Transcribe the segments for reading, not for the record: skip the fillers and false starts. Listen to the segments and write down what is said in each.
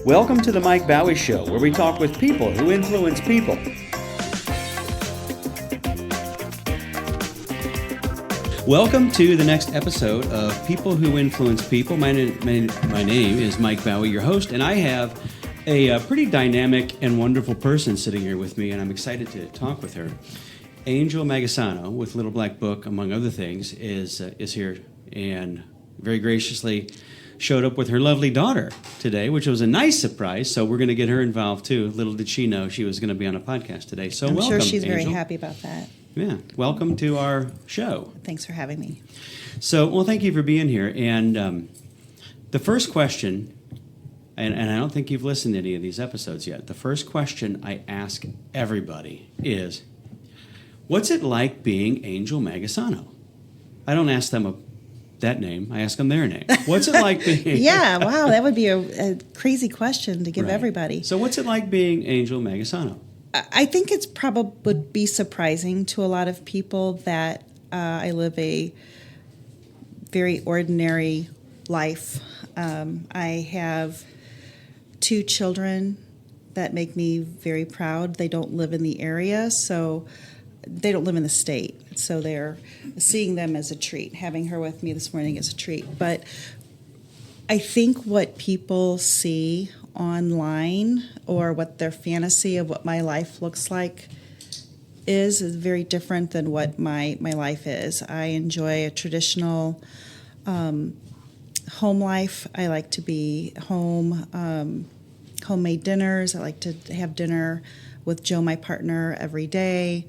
Welcome to the Mike Bowie Show, where we talk with people who influence people. Welcome to the next episode of People Who Influence People. My name is Mike Bowie, your host, and I have a pretty dynamic and wonderful person sitting here with me, and I'm excited to talk with her. Angel Magasano, with Little Black Book, among other things, is here and very graciously showed up with her lovely daughter today, which was a nice surprise. So we're going to get her involved too. Little did she know she was going to be on a podcast today. So I'm welcome, sure she's Angel. very happy about that. Yeah, welcome to our show. Thanks for having me. So, well, thank you for being here. And the first question, and I don't think you've listened to any of these episodes yet. The first question I ask everybody is, what's it like being Angel Magasano? I don't ask them that name. I ask them their name. What's it like being... Yeah, wow, that would be a crazy question to give everybody. So what's it like being Angel Magasano? I think it's probably would be surprising to a lot of people that I live a very ordinary life. I have 2 children that make me very proud. They don't live in the area, so they don't live in the state. So they're seeing them as a treat. Having her with me this morning is a treat. But I think what people see online or what their fantasy of what my life looks like is very different than what my life is. I enjoy a traditional home life. I like to be home, homemade dinners. I like to have dinner with Joe, my partner, every day.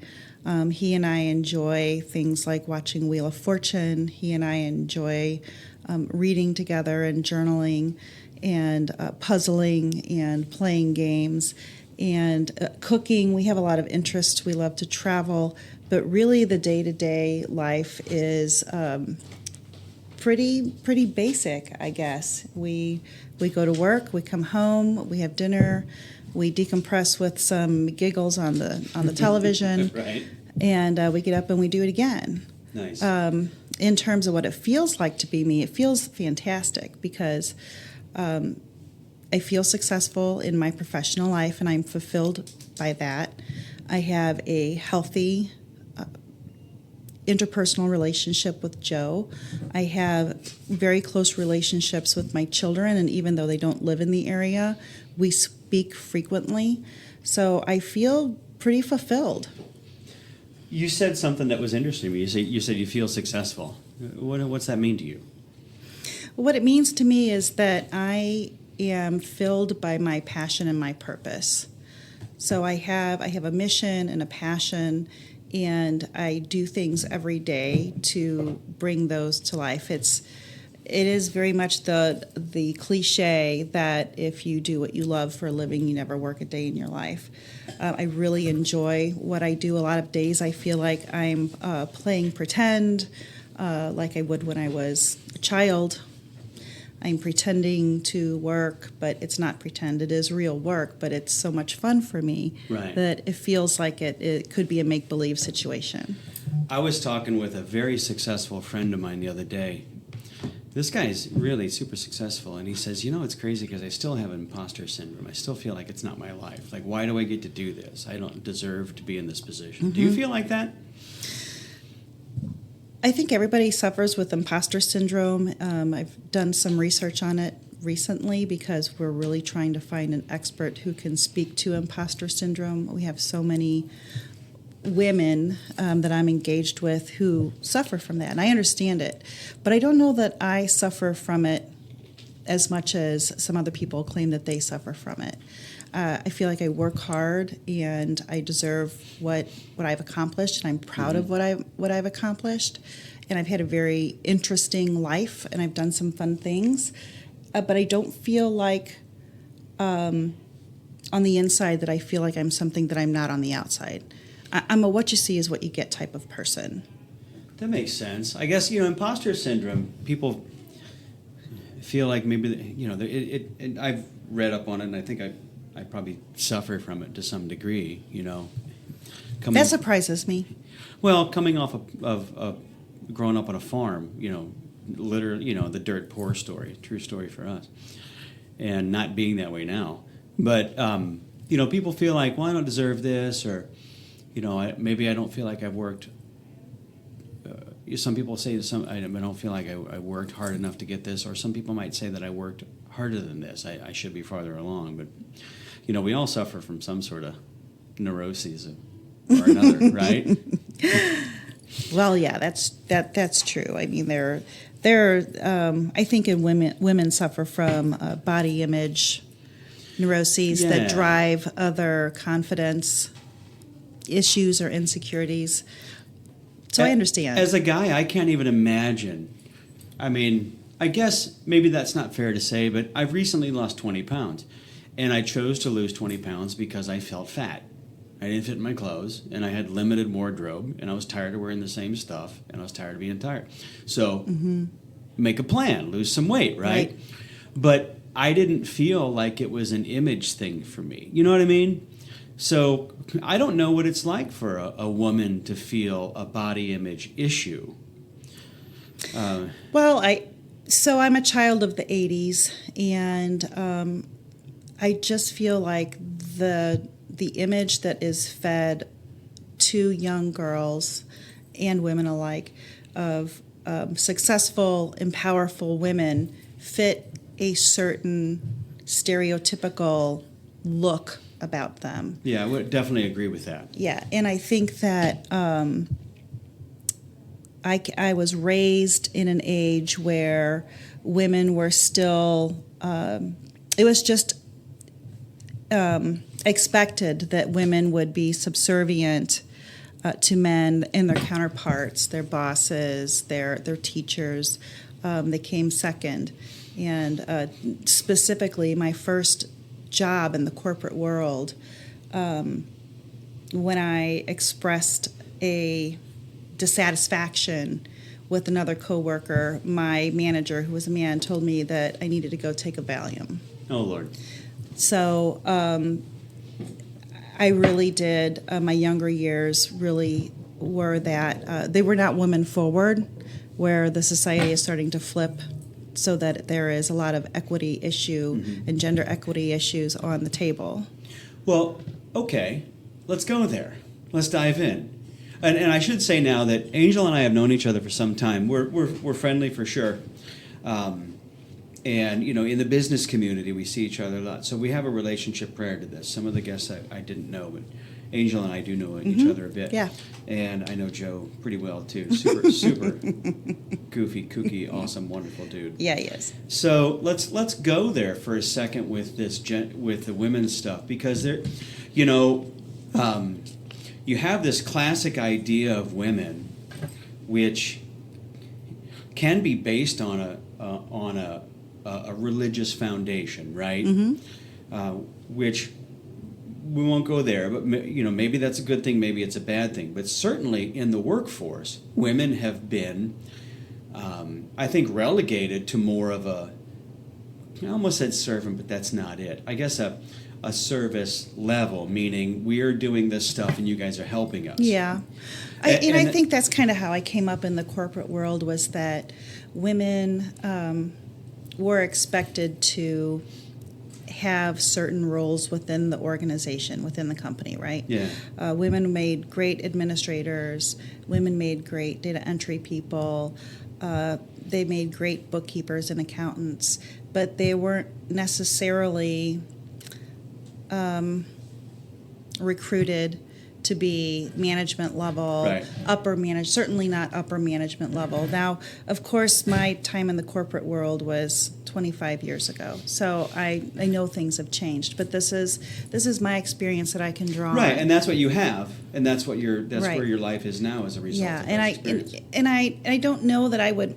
He and I enjoy things like watching Wheel of Fortune. He and I enjoy reading together and journaling and puzzling and playing games and cooking. We have a lot of interests. We love to travel. But really the day-to-day life is pretty basic, I guess. We go to work, we come home, we have dinner, we decompress with some giggles on the television, Right. And we get up and we do it again. Nice. In terms of what it feels like to be me, it feels fantastic because I feel successful in my professional life and I'm fulfilled by that. I have a healthy interpersonal relationship with Joe. I have very close relationships with my children, and even though they don't live in the area, we speak frequently. So I feel pretty fulfilled. You said something that was interesting to me. You said you feel successful. What's that mean to you? What it means to me is that I am filled by my passion and my purpose. So I have a mission and a passion, and I do things every day to bring those to life. It is very much the cliche that if you do what you love for a living, you never work a day in your life. I really enjoy what I do. A lot of days I feel like I'm playing pretend, like I would when I was a child. I'm pretending to work, but it's not pretend. It is real work, but it's so much fun for me that it feels like it could be a make-believe situation. I was talking with a very successful friend of mine the other day. This guy's really super successful, and he says, it's crazy because I still have imposter syndrome. I still feel like it's not my life. Like, why do I get to do this? I don't deserve to be in this position. Mm-hmm. Do you feel like that? I think everybody suffers with imposter syndrome. I've done some research on it recently because we're really trying to find an expert who can speak to imposter syndrome. We have so many women that I'm engaged with who suffer from that, and I understand it. But I don't know that I suffer from it as much as some other people claim that they suffer from it. I feel like I work hard and I deserve what I've accomplished, and I'm proud of what I've accomplished. And I've had a very interesting life, and I've done some fun things. But I don't feel like on the inside that I feel like I'm something that I'm not on the outside. I'm a what you see is what you get type of person. That makes sense. I guess, imposter syndrome, people feel like maybe, I've read up on it, and I think I probably suffer from it to some degree, That surprises me. Well, coming off of growing up on a farm, literally, the dirt poor story, true story for us, and not being that way now. But people feel like, well, I don't deserve this, or maybe I don't feel like I've worked. Some people say I don't feel like I worked hard enough to get this, or some people might say that I worked harder than this. I should be farther along, but we all suffer from some sort of neuroses or another, right? Well, yeah, that's true. I mean, I think in women suffer from body image neuroses that drive other confidence issues or insecurities. So I understand. As a guy, I can't even imagine. I mean, I guess maybe that's not fair to say, but I've recently lost 20 pounds. And I chose to lose 20 pounds because I felt fat. I didn't fit in my clothes, and I had limited wardrobe, and I was tired of wearing the same stuff, and I was tired of being tired. So make a plan, lose some weight, right? But I didn't feel like it was an image thing for me. You know what I mean? So I don't know what it's like for a woman to feel a body image issue. Well, I'm a child of the 80s, and I just feel like the image that is fed to young girls and women alike of successful and powerful women fit a certain stereotypical look about them. Yeah, I would definitely agree with that. Yeah, and I think that I was raised in an age where women were still, it was just expected that women would be subservient to men and their counterparts, their bosses, their teachers. They came second. And specifically, my first job in the corporate world, when I expressed a dissatisfaction with another coworker, my manager, who was a man, told me that I needed to go take a Valium. Oh, Lord. So I really did. My younger years really were that. They were not women forward, where the society is starting to flip so that there is a lot of equity issue and gender equity issues on the table. Well, okay, let's go there. Let's dive in. And I should say now that Angel and I have known each other for some time. We're friendly for sure. And, in the business community, we see each other a lot. So we have a relationship prior to this. Some of the guests I didn't know, but Angel and I do know each other a bit. Yeah. And I know Joe pretty well, too. Super goofy, kooky, awesome, wonderful dude. Yeah, he is. So let's go there for a second with this with the women's stuff, because there, you have this classic idea of women, which can be based on a religious foundation, right? Which we won't go there, but maybe that's a good thing, maybe it's a bad thing. But certainly in the workforce, women have been, I think, relegated to more of I almost said servant, but that's not it. I guess a service level, meaning we are doing this stuff and you guys are helping us. Yeah. I think that's kind of how I came up in the corporate world, was that women were expected to have certain roles within the organization, within the company, right? Yeah. Women made great administrators. Women made great data entry people. They made great bookkeepers and accountants, but they weren't necessarily recruited to be management level, right. Certainly not upper management level. Now, of course, my time in the corporate world was 25 years ago, so I know things have changed. But this is my experience that I can draw right, on. and that's what you have, and that's what that's right. where your life is now as a result. Yeah, of and I don't know that I would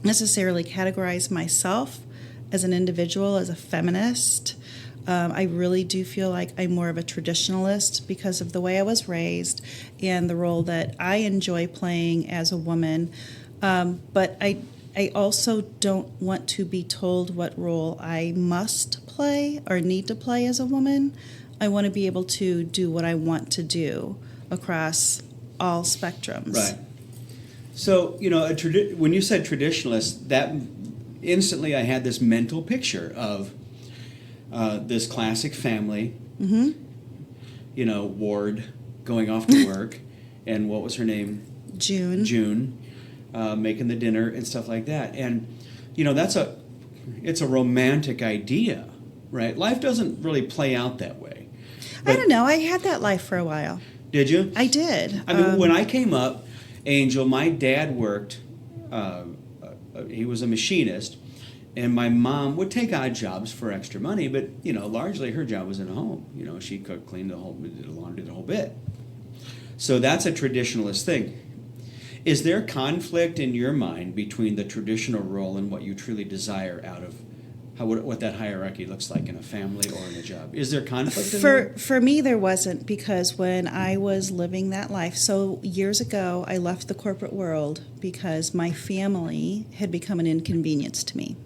necessarily categorize myself as an individual, as a feminist. I really do feel like I'm more of a traditionalist because of the way I was raised and the role that I enjoy playing as a woman. But I also don't want to be told what role I must play or need to play as a woman. I want to be able to do what I want to do across all spectrums. Right. So, when you said traditionalist, that instantly I had this mental picture of this classic family, Ward going off to work, and what was her name? June, making the dinner and stuff like that. And, it's a romantic idea, right? Life doesn't really play out that way. I don't know. I had that life for a while. Did you? I did. I mean, when I came up, Angel, my dad worked, he was a machinist, and my mom would take odd jobs for extra money, but, largely her job was in the home. She cooked, cleaned the home, did the laundry, the whole bit. So that's a traditionalist thing. Is there conflict in your mind between the traditional role and what you truly desire out of what that hierarchy looks like in a family or in a job? Is there conflict in there? For me, there wasn't, because when I was living that life, so years ago, I left the corporate world because my family had become an inconvenience to me.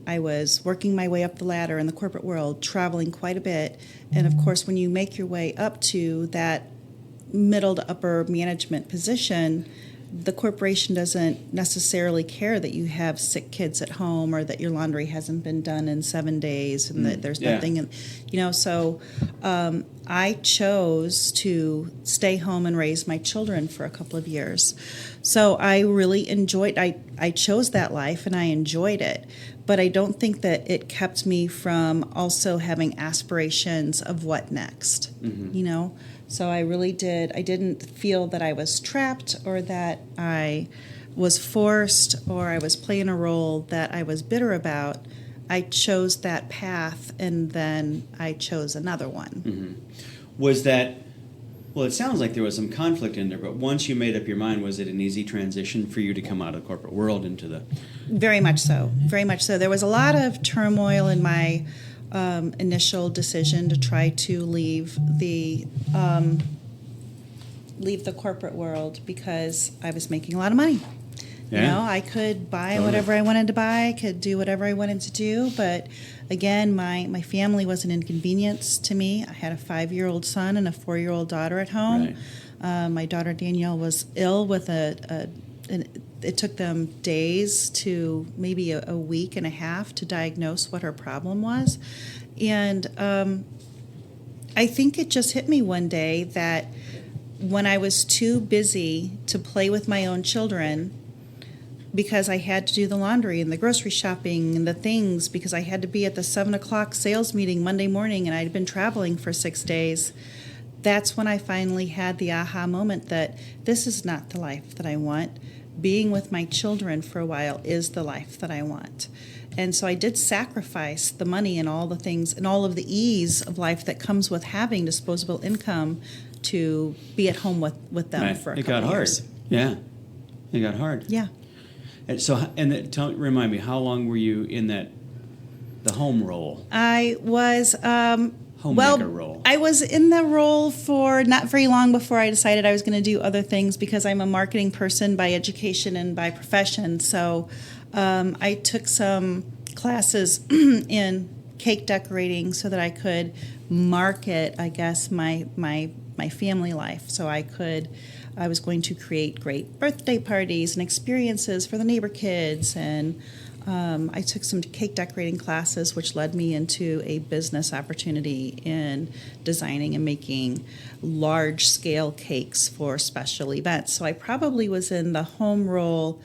I was working my way up the ladder in the corporate world, traveling quite a bit, and of course, when you make your way up to that middle to upper management position, the corporation doesn't necessarily care that you have sick kids at home or that your laundry hasn't been done in 7 days and that there's nothing. And, so I chose to stay home and raise my children for a couple of years. So I really enjoyed, I chose that life and I enjoyed it. But I don't think that it kept me from also having aspirations of what next, So I really did. I didn't feel that I was trapped or that I was forced or I was playing a role that I was bitter about. I chose that path and then I chose another one. Mm-hmm. Was that, well, it sounds like there was some conflict in there, but once you made up your mind, was it an easy transition for you to come out of the corporate world into the... Very much so. Very much so. There was a lot of turmoil in my initial decision to try to leave the corporate world because I was making a lot of money. Yeah. I could buy whatever I wanted to buy, I could do whatever I wanted to do, but again, my family was an inconvenience to me. I had a 5-year-old son and a 4-year-old daughter at home. Right. My daughter Danielle was ill with it took them days to maybe a week and a half to diagnose what her problem was. And I think it just hit me one day that when I was too busy to play with my own children, because I had to do the laundry and the grocery shopping and the things, because I had to be at the 7 o'clock sales meeting Monday morning and I'd been traveling for 6 days, that's when I finally had the aha moment that this is not the life that I want. Being with my children for a while is the life that I want. And so I did sacrifice the money and all the things and all of the ease of life that comes with having disposable income to be at home with them right. for a couple couple of years. It got hard. Yeah. It got hard. Yeah. And so, remind me, how long were you in the home role? I was... Homemaker role. I was in the role for not very long before I decided I was going to do other things because I'm a marketing person by education and by profession. So I took some classes in cake decorating so that I could market, I guess, my family life. So I was going to create great birthday parties and experiences for the neighbor kids, and I took some cake decorating classes, which led me into a business opportunity in designing and making large-scale cakes for special events. So I probably was in the home role,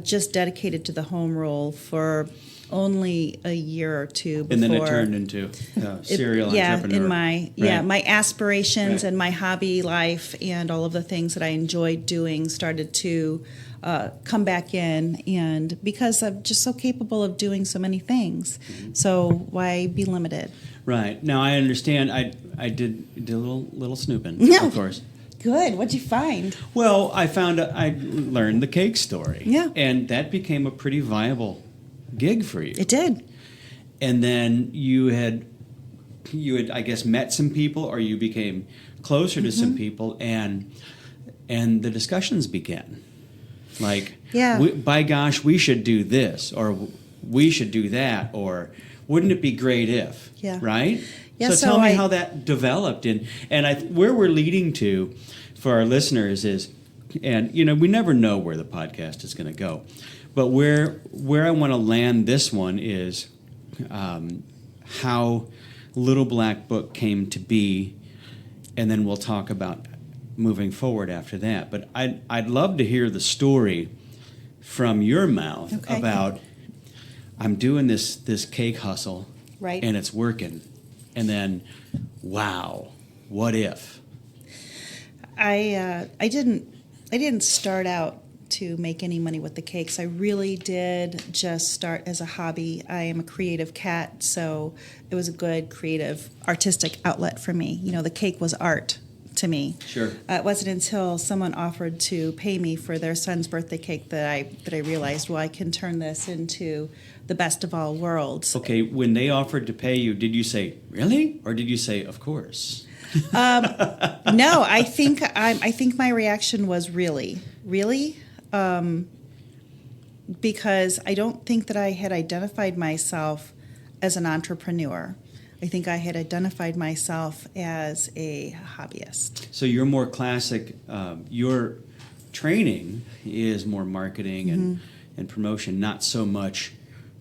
just dedicated to the home role for only a year or two before. And then it turned into serial entrepreneur. My aspirations right. and my hobby life and all of the things that I enjoyed doing started to come back in, and because I'm just so capable of doing so many things, so why be limited? Right. Now I understand. I did a little snooping, of course. Good. What'd you find? Well, I learned the cake story. Yeah. And that became a pretty viable gig for you. It did. And then you had I guess met some people, or you became closer to some people, and the discussions began. Like, by gosh, we should do this, or we should do that, or wouldn't it be great if? Yeah. Right? Yeah, so tell me how that developed. And where we're leading to for our listeners is and we never know where the podcast is going to go, but where I want to land this one is how Little Black Book came to be, and then we'll talk about moving forward after that. But I'd love to hear the story from your mouth about, I'm doing this cake hustle, right, and it's working, and then, wow, what if? I didn't start out to make any money with the cakes. I really did just start as a hobby. I am a creative cat, so it was a good creative, artistic outlet for me. The cake was art to me. Sure. It wasn't until someone offered to pay me for their son's birthday cake that I realized, well, I can turn this into the best of all worlds. Okay, when they offered to pay you, did you say, really? Or did you say, of course? No, I think my reaction was really, because I don't think that I had identified myself as an entrepreneur. I think I had identified myself as a hobbyist. So you're more classic. Your training is more marketing and promotion, not so much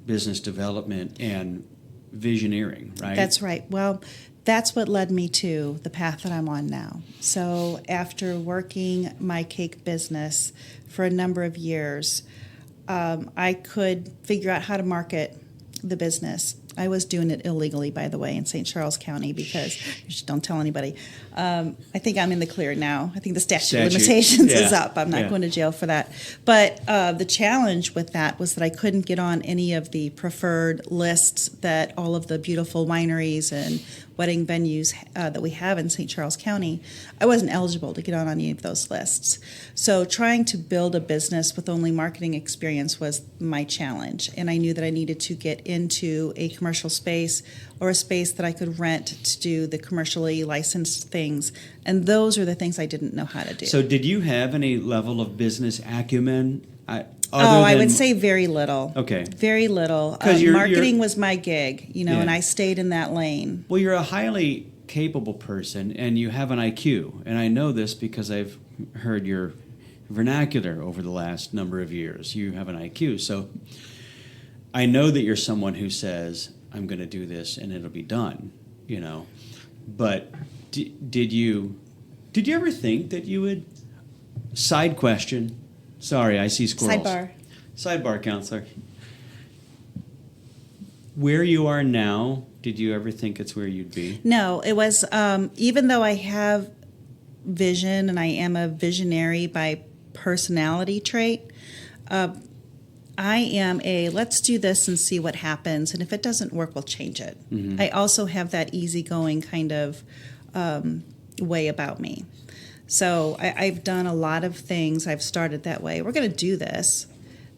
business development and visioneering, right? That's right. Well, that's what led me to the path that I'm on now. So after working my cake business for a number of years, I could figure out how to market the business. I was doing it illegally, by the way, in St. Charles County, because just don't tell anybody. I think I'm in the clear now. I think the statute of limitations is up. I'm not going to jail for that. But the challenge with that was that I couldn't get on any of the preferred lists that all of the beautiful wineries and wedding venues that we have in St. Charles County. I wasn't eligible to get on any of those lists. So trying to build a business with only marketing experience was my challenge. And I knew that I needed to get into a commercial space or a space that I could rent to do the commercially licensed things. And those are the things I didn't know how to do. So did you have any level of business acumen? I would say very little. Okay. Very little. Marketing was my gig, and I stayed in that lane. Well, you're a highly capable person, and you have an IQ. And I know this because I've heard your vernacular over the last number of years. You have an IQ. So I know that you're someone who says, I'm going to do this and it'll be done, But did you ever think that you would, side question, sorry, I see squirrels. Sidebar, counselor. Where you are now, did you ever think it's where you'd be? No, it was, even though I have vision and I am a visionary by personality trait, I am let's do this and see what happens, and if it doesn't work, we'll change it. Mm-hmm. I also have that easygoing kind of way about me. So I've done a lot of things. I've started that way. We're going to do this.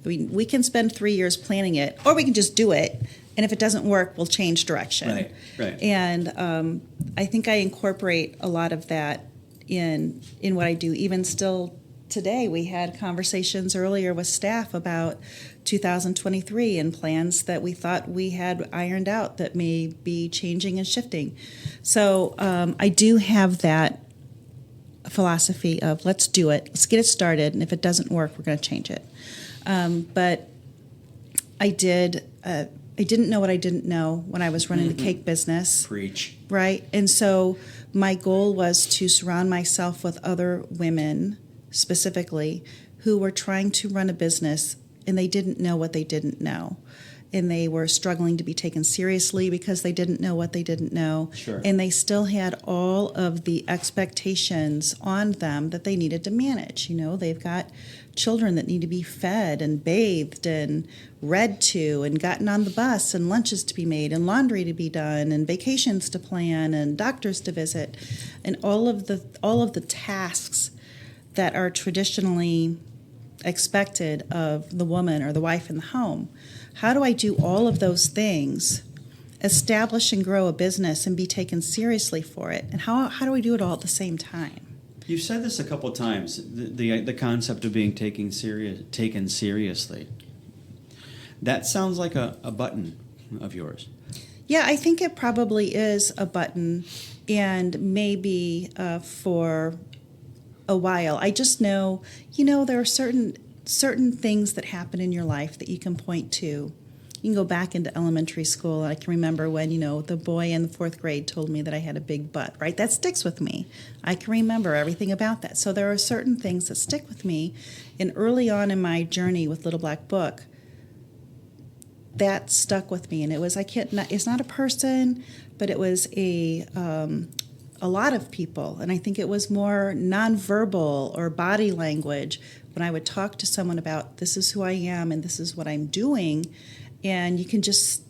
We can spend 3 years planning it, or we can just do it, and if it doesn't work, we'll change direction. Right. And I think I incorporate a lot of that in what I do, even still today. We had conversations earlier with staff about 2023 and plans that we thought we had ironed out that may be changing and shifting. So I do have that philosophy of let's do it, let's get it started, and if it doesn't work, we're going to change it. But I didn't know what I didn't know when I was running the cake business. Preach. Right? And so my goal was to surround myself with other women, specifically, who were trying to run a business and they didn't know what they didn't know. And they were struggling to be taken seriously because they didn't know what they didn't know. Sure. And they still had all of the expectations on them that they needed to manage. They've got children that need to be fed and bathed and read to and gotten on the bus and lunches to be made and laundry to be done and vacations to plan and doctors to visit and all of the tasks that are traditionally expected of the woman or the wife in the home. How do I do all of those things, establish and grow a business and be taken seriously for it? And how do I do it all at the same time? You've said this a couple of times, the concept of being taken seriously. That sounds like a button of yours. Yeah, I think it probably is a button, and maybe for a while. I just know, there are certain things that happen in your life that you can point to. You can go back into elementary school. I can remember when, the boy in the 4th grade told me that I had a big butt, right? That sticks with me. I can remember everything about that. So there are certain things that stick with me. And early on in my journey with Little Black Book, that stuck with me. And it was, it's not a person, but it was a lot of people. And I think it was more nonverbal or body language when I would talk to someone about, this is who I am and this is what I'm doing. And you can just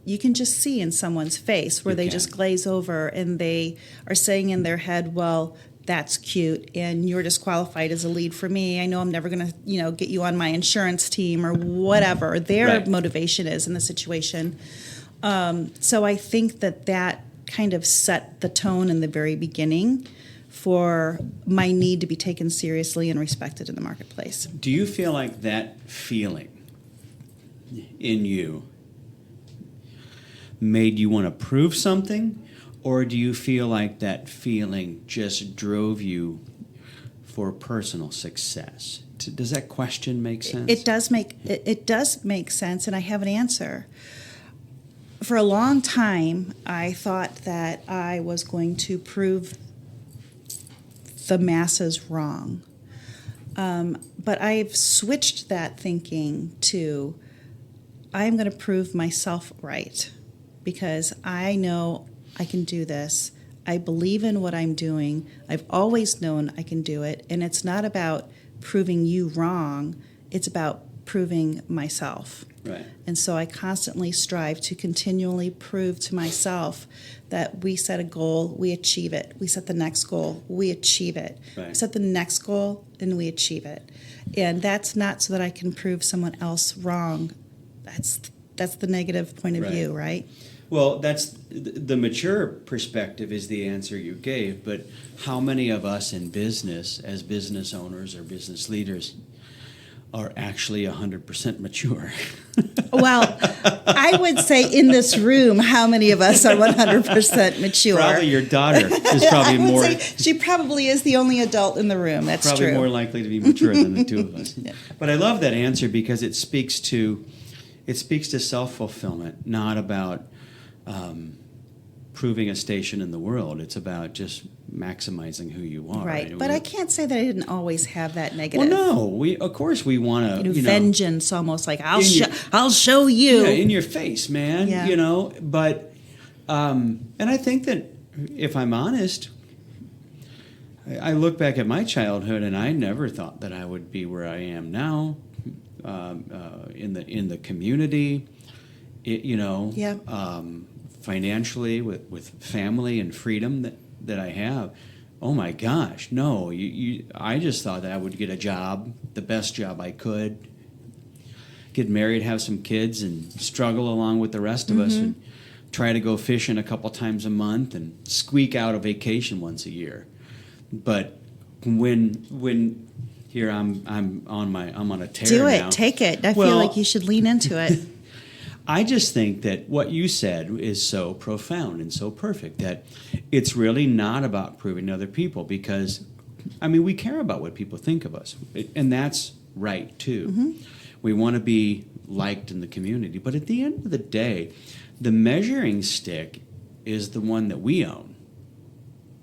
see in someone's face where they just glaze over and they are saying in their head, well, that's cute, and you're disqualified as a lead for me. I know I'm never going to, get you on my insurance team or whatever their motivation is in the situation. So I think that kind of set the tone in the very beginning for my need to be taken seriously and respected in the marketplace. Do you feel like that feeling in you made you want to prove something, or do you feel like that feeling just drove you for personal success? Does that question make sense? It does make sense, and I have an answer. For a long time, I thought that I was going to prove the masses wrong. But I've switched that thinking to, I'm going to prove myself right, because I know I can do this. I believe in what I'm doing. I've always known I can do it. And it's not about proving you wrong. It's about proving myself. Right. And so I constantly strive to continually prove to myself that we set a goal, we achieve it. We set the next goal, we achieve it. Right. We set the next goal, and we achieve it. And that's not so that I can prove someone else wrong. That's the negative point of view, right? Well, that's the mature perspective is the answer you gave, but how many of us in business, as business owners or business leaders, are actually 100% mature? Well, I would say in this room, how many of us are 100% mature? Probably your daughter is probably more. She probably is the only adult in the room. That's probably true. More likely to be mature than the two of us. Yeah. But I love that answer because it speaks to self-fulfillment, not about proving a station in the world. It's about just maximizing who you are. Right. But I can't say that I didn't always have that negative. Well, no. Of course we want to, vengeance, almost like I'll show you. Yeah, in your face, man. Yeah. But and I think that if I'm honest, I look back at my childhood and I never thought that I would be where I am now, in the community, financially with family and freedom that I have. Oh my gosh, no! I just thought that I would get a job, the best job I could, get married, have some kids, and struggle along with the rest of us, and try to go fishing a couple times a month and squeak out a vacation once a year. But when here I'm on a tear now. Do it, take it. I feel like you should lean into it. I just think that what you said is so profound and so perfect that it's really not about proving to other people because, we care about what people think of us, and that's right, too. Mm-hmm. We want to be liked in the community. But at the end of the day, the measuring stick is the one that we own,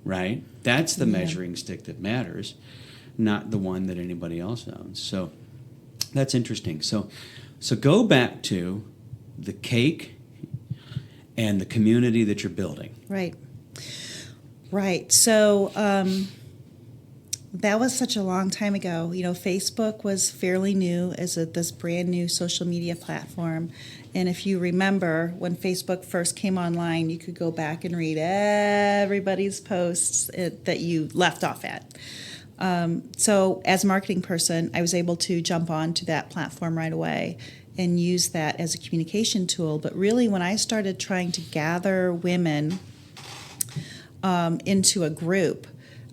right? That's the measuring stick that matters, not the one that anybody else owns. So that's interesting. So go back to the cake and the community that you're building. Right. So that was such a long time ago. Facebook was fairly new as this brand new social media platform. And if you remember, when Facebook first came online, you could go back and read everybody's posts that you left off at. So as a marketing person, I was able to jump onto that platform right away and use that as a communication tool. But really, when I started trying to gather women into a group,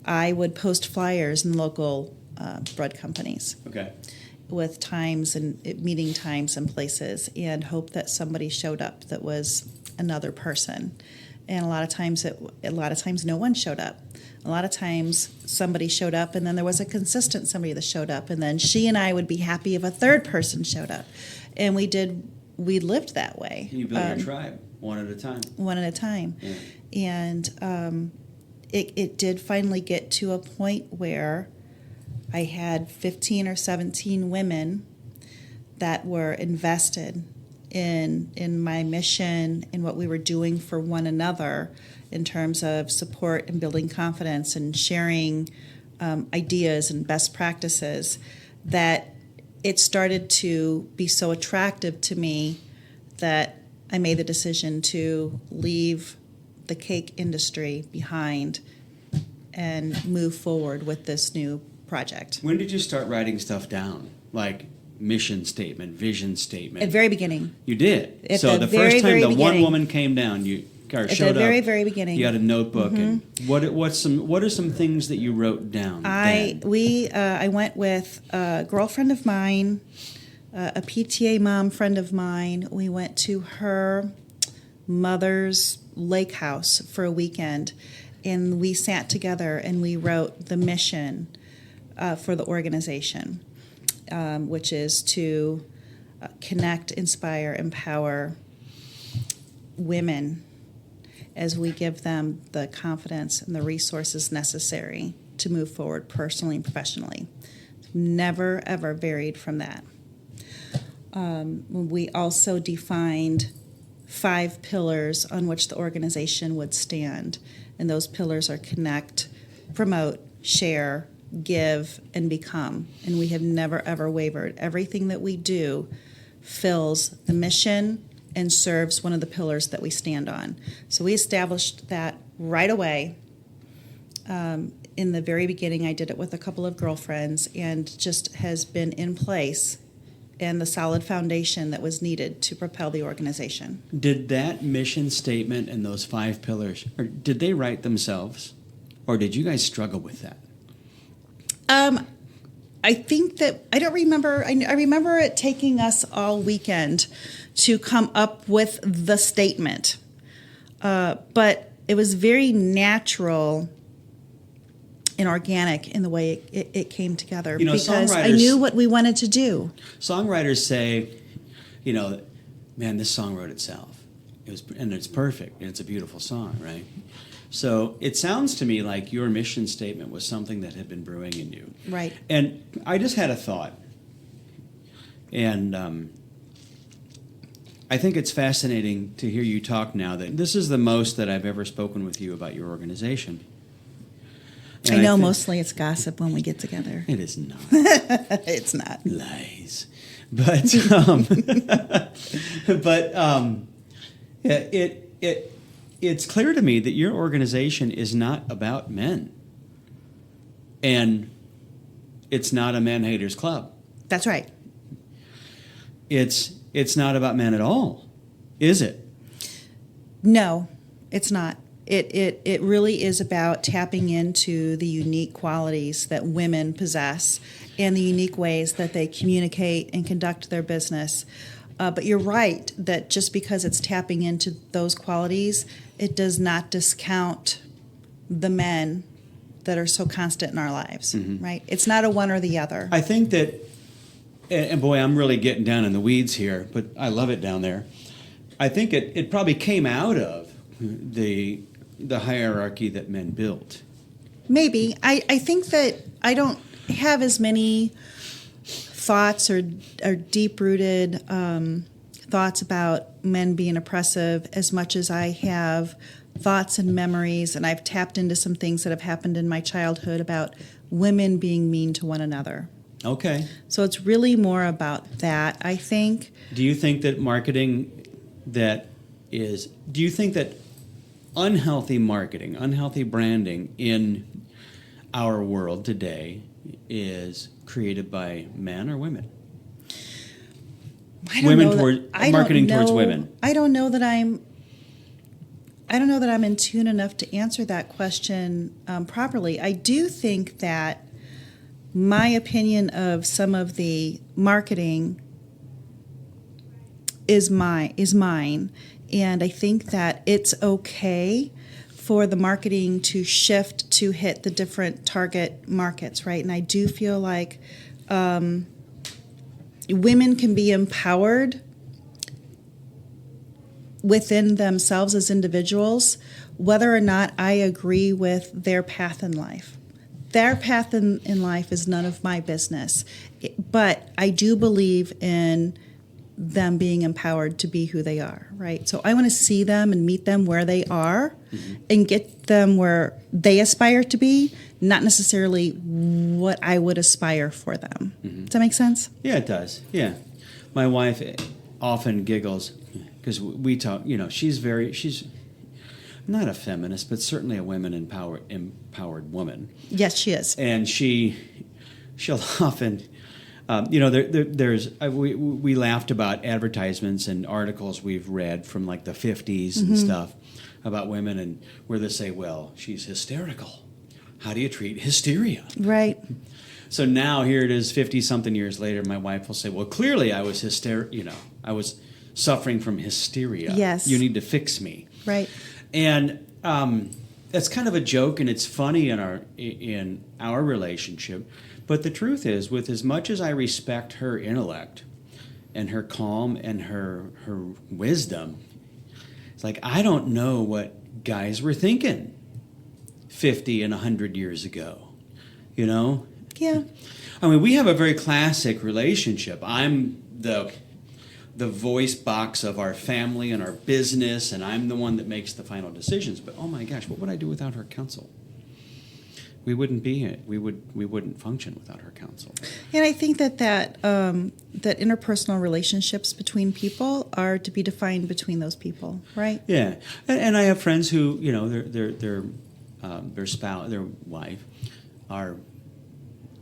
I would post flyers in local bread companies. Okay. With times and meeting times and places, and hope that somebody showed up that was another person. And a lot of times no one showed up. A lot of times somebody showed up, and then there was a consistent somebody that showed up, and then she and I would be happy if a third person showed up. And we lived that way. You build your tribe one at a time. One at a time. Yeah. And it did finally get to a point where I had 15 or 17 women that were invested in my mission, in what we were doing for one another in terms of support and building confidence and sharing ideas and best practices, that it started to be so attractive to me that I made the decision to leave the cake industry behind and move forward with this new project. When did you start writing stuff down? Like mission statement, vision statement? At the very beginning. You did? At So the the very, first time very the one beginning. woman came down, you or At showed the very, up, very beginning. you had a notebook. And what are some things that you wrote down? I went with a girlfriend of mine, a PTA mom friend of mine. We went to her mother's lake house for a weekend, and we sat together and we wrote the mission for the organization, which is to connect, inspire, empower women as we give them the confidence and the resources necessary to move forward personally and professionally. Never, ever varied from that. We also defined 5 pillars on which the organization would stand, and those pillars are connect, promote, share, give, and become. And we have never, ever wavered. Everything that we do fills the mission and serves one of the pillars that we stand on. So we established that right away. In the very beginning, I did it with a couple of girlfriends, and just has been in place and the solid foundation that was needed to propel the organization. Did that mission statement and those 5 pillars, or did they write themselves, or did you guys struggle with that? I think that I don't remember. I remember it taking us all weekend to come up with the statement, but it was very natural and organic in the way it came together, You know, because I songwriters- knew what we wanted to do. Songwriters say, you know, man, this song wrote itself. And it's perfect, and it's a beautiful song, right? So it sounds to me like your mission statement was something that had been brewing in you. Right. And I just had a thought. And I think it's fascinating to hear you talk now. That this is the most that I've ever spoken with you about your organization. And I know think- mostly it's gossip when we get together. It is not. It's not. Lies. But it's clear to me that your organization is not about men, and it's not a man haters club. That's right. It's not about men at all, is it? No, it's not. It really is about tapping into the unique qualities that women possess and the unique ways that they communicate and conduct their business. But you're right that just because it's tapping into those qualities, it does not discount the men that are so constant in our lives, right? It's not a one or the other. I think that, and boy, I'm really getting down in the weeds here, but I love it down there. I think it probably came out of the hierarchy that men built. Maybe. I think that I don't have as many thoughts or deep-rooted thoughts about men being oppressive as much as I have thoughts and memories, and I've tapped into some things that have happened in my childhood about women being mean to one another. Okay. So it's really more about that, I think. Do you think that unhealthy marketing, unhealthy branding in our world today is created by men or women? Marketing towards women. I don't know that I'm in tune enough to answer that question properly. I do think that my opinion of some of the marketing is mine, and I think that it's okay for the marketing to shift to hit the different target markets, right? And I do feel like women can be empowered within themselves as individuals, whether or not I agree with their path in life. Their path in life is none of my business. But I do believe in them being empowered to be who they are, right? So I want to see them and meet them where they are and get them where they aspire to be, not necessarily what I would aspire for them. Does that make sense? Yeah, it does. Yeah. My wife often giggles because we talk, she's not a feminist, but certainly a women empowered woman. Yes, she is. And she'll often, we laughed about advertisements and articles we've read from like the 50s and stuff about women, and where they say, well, she's hysterical. How do you treat hysteria? Right. So now here it is 50-something years later, my wife will say, well, clearly I was I was suffering from hysteria. Yes. You need to fix me. Right. And that's kind of a joke, and it's funny in our relationship. But the truth is, with as much as I respect her intellect and her calm and her wisdom, it's like I don't know what guys were thinking 50 and 100 years ago, Yeah. I mean, we have a very classic relationship. I'm the voice box of our family and our business, and I'm the one that makes the final decisions. But oh my gosh, what would I do without her counsel? We wouldn't be it. We wouldn't function without her counsel. And I think that interpersonal relationships between people are to be defined between those people, right? Yeah, and I have friends who their spouse, their wife, are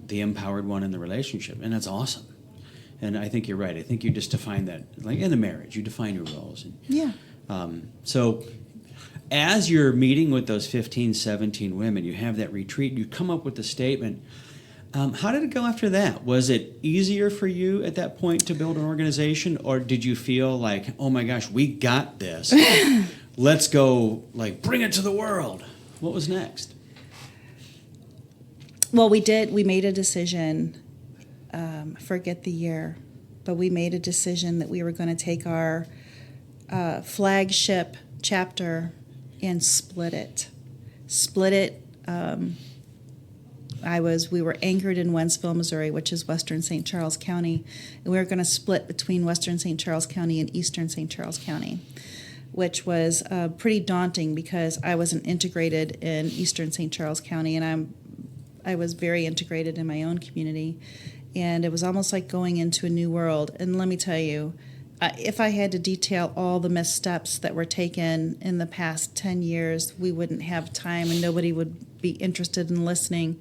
the empowered one in the relationship, and that's awesome. And I think you're right. I think you just define that, like in a marriage, you define your roles. And, yeah. So as you're meeting with those 15, 17 women, you have that retreat, you come up with the statement. How did it go after that? Was it easier for you at that point to build an organization, or did you feel like, oh my gosh, we got this. Let's go, bring it to the world. What was next? Well, we made a decision. I forget the year, but we made a decision that we were going to take our flagship chapter and split it. We were anchored in Wentzville, Missouri, which is western St. Charles County, and we were going to split between western St. Charles County and eastern St. Charles County, which was pretty daunting because I wasn't integrated in eastern St. Charles County, and I was very integrated in my own community. And it was almost like going into a new world. And let me tell you, if I had to detail all the missteps that were taken in the past 10 years, we wouldn't have time and nobody would be interested in listening.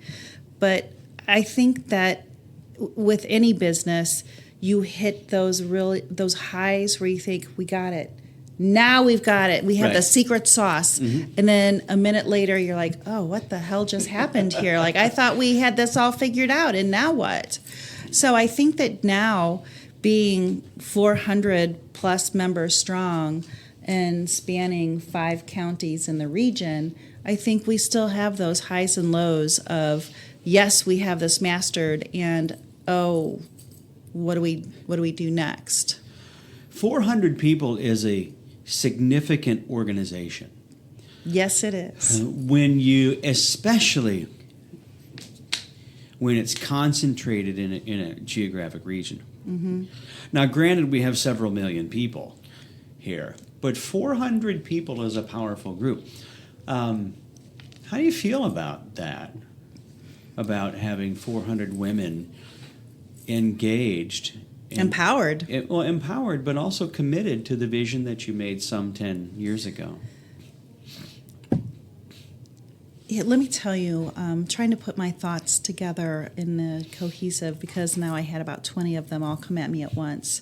But I think that with any business, you hit those highs where you think, we got it. Now we've got it. We have the secret sauce. Mm-hmm. And then a minute later, you're like, oh, what the hell just happened here? I thought we had this all figured out, and now what? So I think that now, being 400 plus members strong and spanning 5 counties in the region, I think we still have those highs and lows of, yes, we have this mastered, and oh, what do we do next? 400 people is a significant organization. Yes, it is. Especially when it's concentrated in a geographic region. Mm-hmm. Now, granted, we have several million people here, but 400 people is a powerful group. How do you feel about that? About having 400 women engaged? Empowered. Empowered, but also committed to the vision that you made some 10 years ago. Yeah, let me tell you, trying to put my thoughts together in the cohesive, because now I had about 20 of them all come at me at once.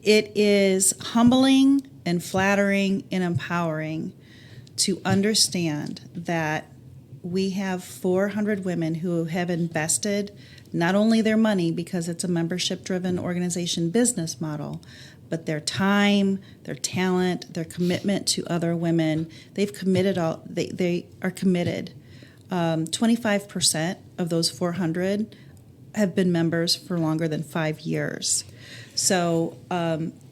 It is humbling and flattering and empowering to understand that we have 400 women who have invested not only their money, because it's a membership-driven organization business model, but their time, their talent, their commitment to other women, they've committed they are committed. 25% of those 400 have been members for longer than 5 years. So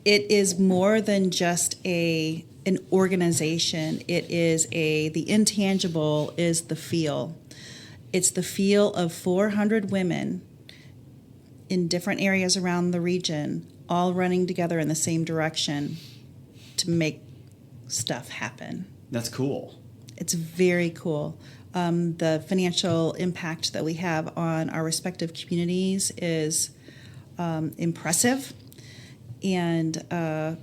it is more than just an organization. It is the intangible is the feel. It's the feel of 400 women in different areas around the region, all running together in the same direction to make stuff happen. That's cool. It's very cool. The financial impact that we have on our respective communities is impressive, and I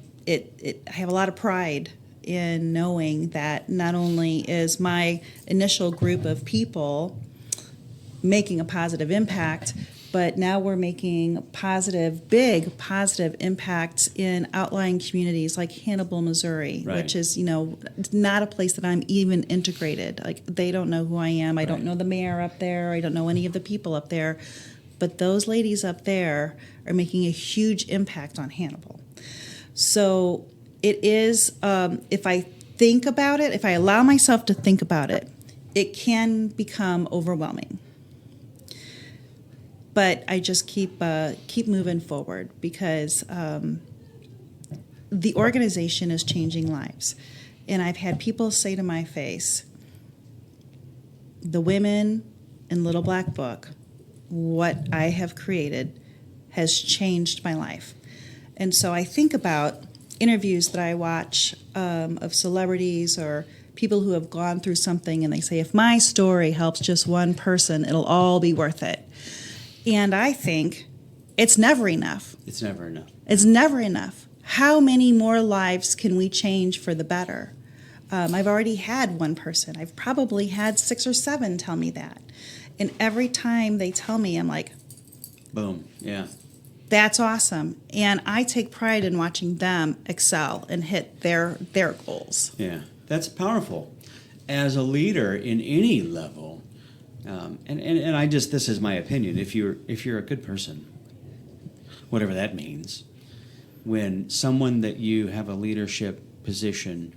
have a lot of pride in knowing that not only is my initial group of people making a positive impact, but now we're making big positive impacts in outlying communities like Hannibal, Missouri, right. which is, not a place that I'm even integrated. Like, they don't know who I am. I don't know the mayor up there. I don't know any of the people up there. But those ladies up there are making a huge impact on Hannibal. So it is, if I think about it, if I allow myself to think about it, it can become overwhelming. But I just keep moving forward because the organization is changing lives. And I've had people say to my face, the women in Little Black Book, what I have created has changed my life. And so I think about interviews that I watch of celebrities or people who have gone through something, and they say, if my story helps just one person, it'll all be worth it. And I think it's never enough. It's never enough. It's never enough. How many more lives can we change for the better? I've already had one person. I've probably had 6 or 7 tell me that. And every time they tell me, I'm like, boom, yeah. That's awesome. And I take pride in watching them excel and hit their goals. Yeah, that's powerful. As a leader in any level, and I just, this is my opinion, if you're a good person, whatever that means, when someone that you have a leadership position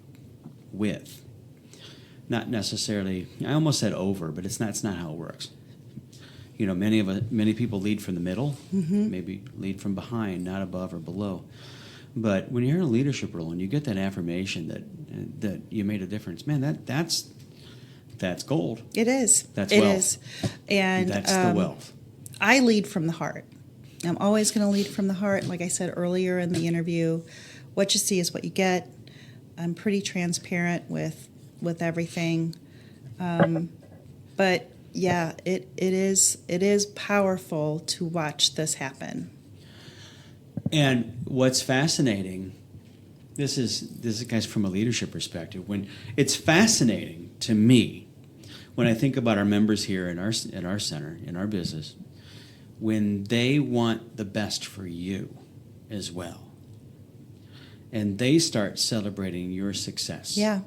with, not necessarily, I almost said over, but it's not how it works. Many people lead from the middle, maybe lead from behind, not above or below. But when you're in a leadership role and you get that affirmation that you made a difference, man, that's gold. It is. That's it wealth. Is. And that's the wealth. I lead from the heart. I'm always going to lead from the heart. Like I said earlier in the interview, what you see is what you get. I'm pretty transparent with everything. But yeah, it is powerful to watch this happen. And what's fascinating, this is guys from a leadership perspective. When it's fascinating to me, when I think about our members here in our center, in our business, when they want the best for you as well, and they start celebrating your success. Yeah,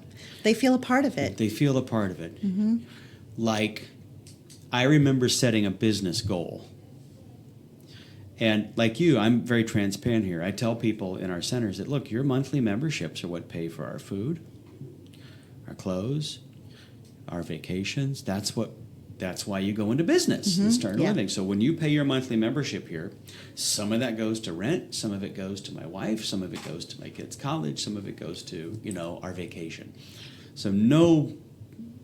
they feel a part of it. They feel a part of it. Mm-hmm. Like, I remember setting a business goal. And like you, I'm very transparent here. I tell people in our centers that, look, your monthly memberships are what pay for our food, our clothes, our vacations. That's why you go into business and start living. So when you pay your monthly membership here, some of that goes to rent, some of it goes to my wife, some of it goes to my kids' college, some of it goes to, our vacation. So no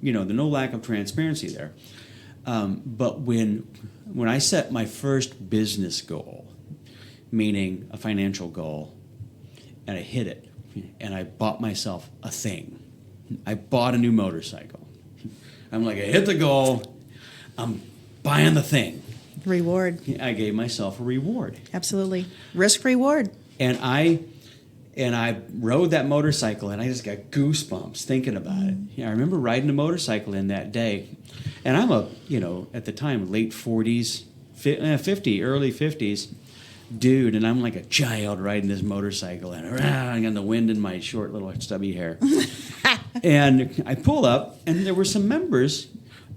lack of transparency there. But when I set my first business goal, meaning a financial goal, and I hit it, and I bought myself a thing. I bought a new motorcycle. I'm like, I hit the goal, I'm buying the thing. Reward. I gave myself a reward. Absolutely. Risk reward. And I rode that motorcycle, and I just got goosebumps thinking about it. I remember riding a motorcycle in that day, and I'm at the time, late 40s, 50, early 50s dude, and I'm like a child riding this motorcycle, and I got the wind in my short little stubby hair. And I pull up, and there were some members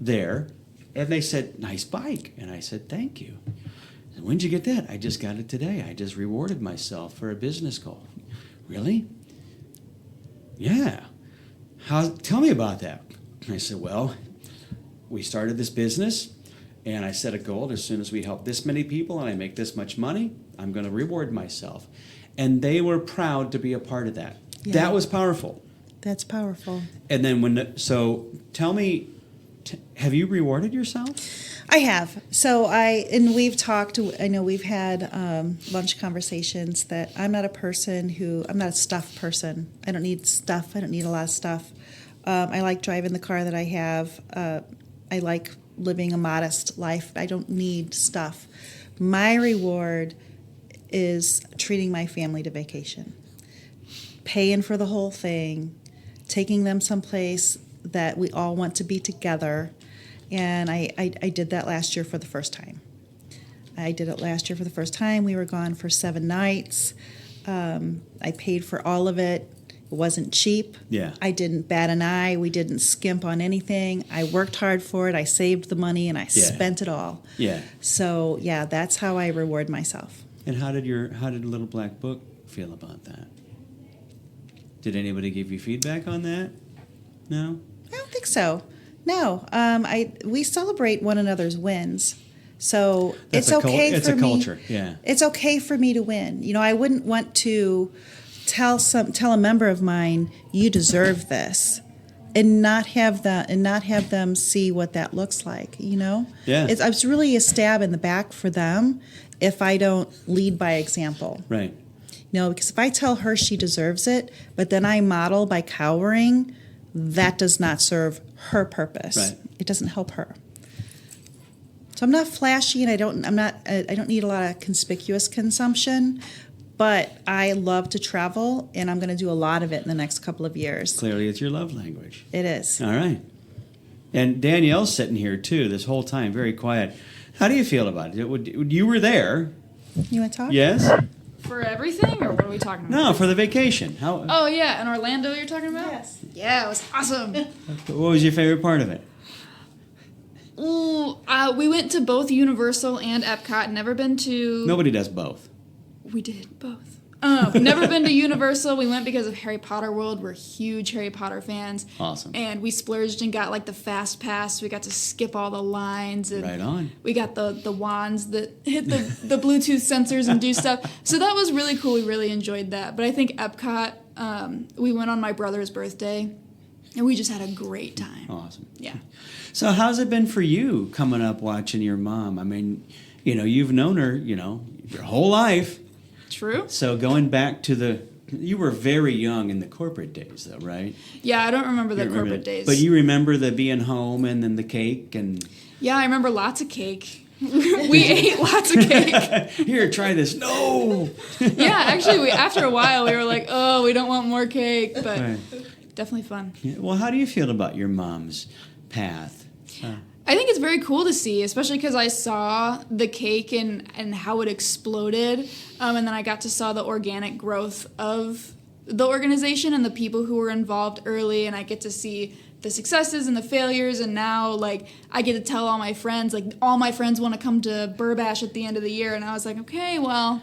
there, and they said, nice bike. And I said, thank you. When'd you get that? I just got it today. I just rewarded myself for a business goal. Really? Yeah. Tell me about that. I said, well, we started this business, and I set a goal. As soon as we help this many people and I make this much money, I'm going to reward myself. And they were proud to be a part of that. Yeah. That was powerful. That's powerful. And then so tell me, have you rewarded yourself? I have. So we've talked, I know we've had lunch conversations that I'm not a stuff person. I don't need stuff. I don't need a lot of stuff. I like driving the car that I have. I like living a modest life. I don't need stuff. My reward is treating my family to vacation, paying for the whole thing, taking them someplace that we all want to be together. And I did that last year for the first time. We were gone for 7 nights. I paid for all of it. It wasn't cheap. Yeah. I didn't bat an eye. We didn't skimp on anything. I worked hard for it. I saved the money, and I spent it all. Yeah. So, yeah, that's how I reward myself. And how did Little Black Book feel about that? Did anybody give you feedback on that? No? I don't think so. No. We celebrate one another's wins. So it's okay for me. It's a culture, yeah. It's okay for me to win. I wouldn't want to tell a member of mine, you deserve this, and not have them see what that looks like. Yeah. It's really a stab in the back for them if I don't lead by example. Right. Because if I tell her she deserves it, but then I model by cowering, that does not serve her purpose. Right. It doesn't help her. So I'm not flashy, and I don't need a lot of conspicuous consumption, but I love to travel, and I'm going to do a lot of it in the next couple of years. Clearly, it's your love language. It is. All right. And Danielle's sitting here, too, this whole time, very quiet. How do you feel about it? You were there. You want to talk? Yes? For everything, or what are we talking about? No, for the vacation. How? Oh, yeah, in Orlando you're talking about? Yes. Yeah, it was awesome. What was your favorite part of it? Ooh, we went to both Universal and Epcot. Never been to... Nobody does both. We did both. Never been to Universal. We went because of Harry Potter World. We're huge Harry Potter fans. Awesome. And we splurged and got the fast pass. We got to skip all the lines. And right on. We got the wands that hit the Bluetooth sensors and do stuff. So that was really cool. We really enjoyed that. But I think Epcot, we went on my brother's birthday, and we just had a great time. Awesome. Yeah. So how's it been for you coming up watching your mom? I mean, you've known her, your whole life. True. So going back to you were very young in the corporate days, though, right? Yeah, I don't remember the corporate days. But you remember the being home and then the cake and... Yeah, I remember lots of cake. We ate lots of cake. Here, try this. No! Yeah, actually, after a while, we were like, oh, we don't want more cake, but right. Definitely fun. Yeah. Well, how do you feel about your mom's path? I think it's very cool to see, especially because I saw the cake and how it exploded, and then I got to saw the organic growth of the organization and the people who were involved early, and I get to see the successes and the failures, and now, I get to tell all my friends, all my friends want to come to Burbash at the end of the year, and I was like, okay, well,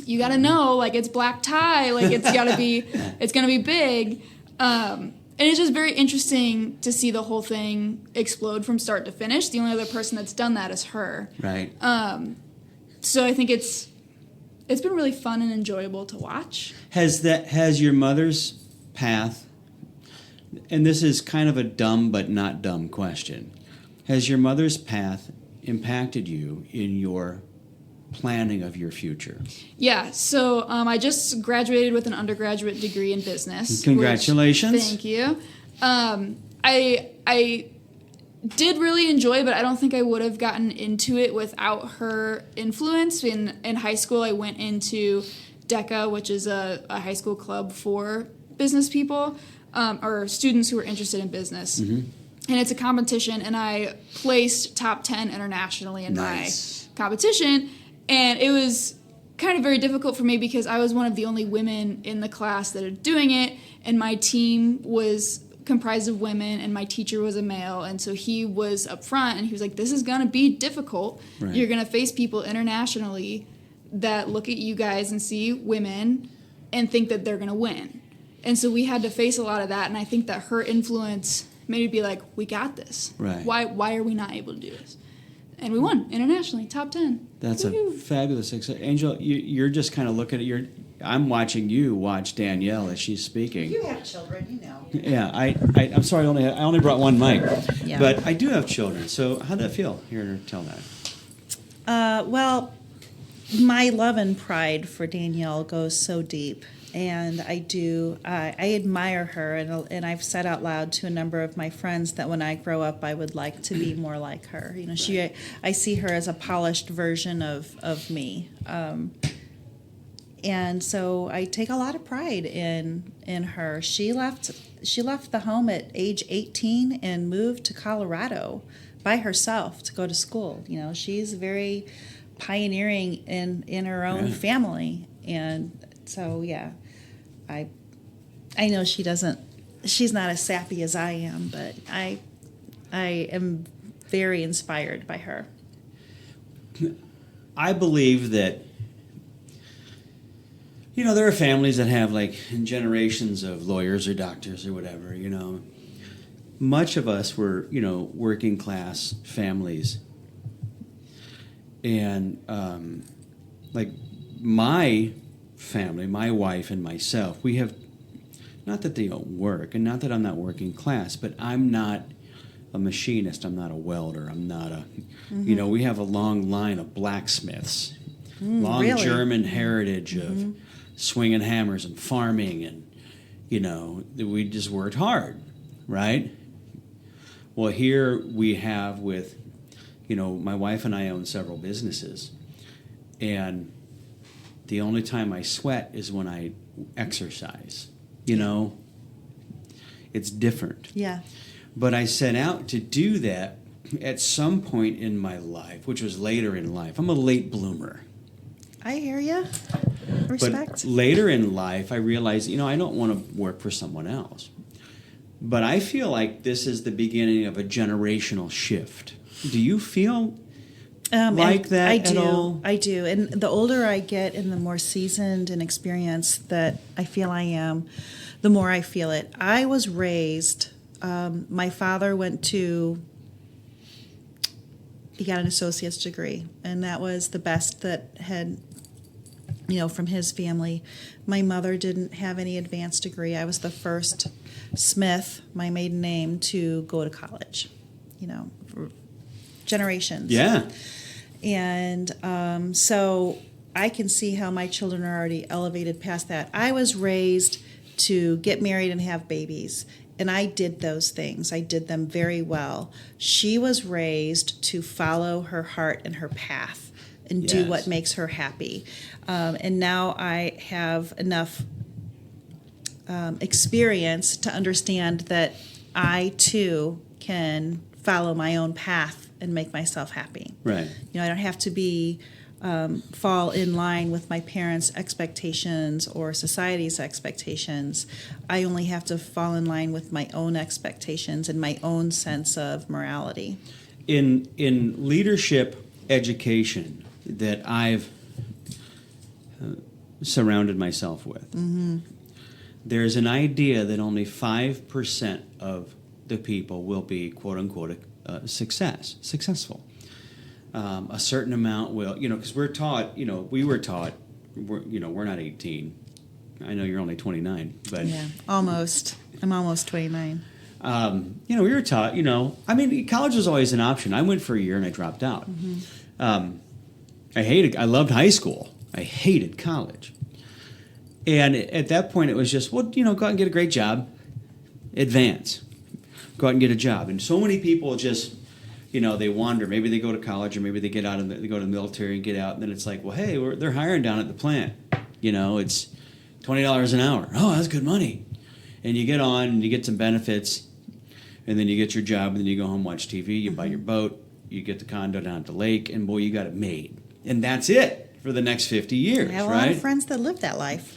you got to know, it's black tie, it's got to be, it's going to be big, and it's just very interesting to see the whole thing explode from start to finish. The only other person that's done that is her. Right. So I think it's been really fun and enjoyable to watch. Has your mother's path, and this is kind of a dumb but not dumb question, has your mother's path impacted you in your planning of your future? Yeah, so I just graduated with an undergraduate degree in business. Congratulations. Thank you. I did really enjoy, but I don't think I would have gotten into it without her influence. In high school, I went into DECA, which is a high school club for business people, or students who are interested in business. Mm-hmm. And it's a competition, and I placed top 10 internationally in my competition. And it was kind of very difficult for me because I was one of the only women in the class that are doing it, and my team was comprised of women, and my teacher was a male, and so he was up front, and he was like, this is going to be difficult. Right. You're going to face people internationally that look at you guys and see women and think that they're going to win. And so we had to face a lot of that, and I think that her influence made me be like, we got this. Right. Why are we not able to do this? And we won internationally, top 10. That's Woo-hoo. a fabulous success. Angel, you're just kind of looking at I'm watching you watch Danielle as she's speaking. You have children, you know. Yeah, I'm sorry, I only brought one mic. Yeah. But I do have children, so how'd that feel? Hearing her tell that. Well, my love and pride for Danielle goes so deep. And I admire her, and I've said out loud to a number of my friends that when I grow up, I would like to be more like her. You know, I see her as a polished version of me, and so I take a lot of pride in her. She left the home at age 18 and moved to Colorado by herself to go to school. You know, she's very pioneering in her own family, and so yeah, I know she's not as sappy as I am, but I am very inspired by her. I believe that, you know, there are families that have like generations of lawyers or doctors or whatever, you know. Much of us were, you know, working class families. And like my family, my wife and myself, we have, not that they don't work and not that I'm not working class, but I'm not a machinist, I'm not a welder, I'm not a, you know, we have a long line of blacksmiths, long really? German heritage of swinging hammers and farming, and, you know, we just worked hard, right? Well, here we have with, you know, my wife and I own several businesses, and the only time I sweat is when I exercise. You know, it's different. Yeah. But I set out to do that at some point in my life, which was later in life. I'm a late bloomer. I hear you. Respect. But later in life, I realized, you know, I don't want to work for someone else. But I feel like this is the beginning of a generational shift. Do you feel like that at all? I do. And the older I get and the more seasoned and experienced that I feel I am, the more I feel it. I was raised, my father he got an associate's degree, and that was the best that had, you know, from his family. My mother didn't have any advanced degree. I was the first Smith, my maiden name, to go to college, you know, for generations. Yeah. And so I can see how my children are already elevated past that. I was raised to get married and have babies, and I did those things. I did them very well. She was raised to follow her heart and her path and do what makes her happy. And now I have enough experience to understand that I, too, can follow my own path and make myself happy. Right. You know, I don't have to fall in line with my parents' expectations or society's expectations. I only have to fall in line with my own expectations and my own sense of morality. In leadership education that I've surrounded myself with, there's an idea that only 5% of the people will be, quote unquote, successful. A certain amount will, you know, because we're taught, you know, we're not 18. I know you're only 29, but Yeah, almost. I'm almost 29. you know, we were taught, you know, I mean, college was always an option. I went for a year and I dropped out. I loved high school. I hated college. And at that point, it was just, well, you know, go out and get a great job, advance, go out and get a job. And so many people just, you know, they wander. Maybe they go to college, or maybe they get out and they go to the military and get out. And then it's like, well, hey, they're hiring down at the plant. You know, it's $20 an hour. Oh, that's good money. And you get on and you get some benefits, and then you get your job, and then you go home, watch TV, you buy your boat, you get the condo down at the lake, and boy, you got it made. And that's it for the next 50 years, I have a right? lot of friends that live that life.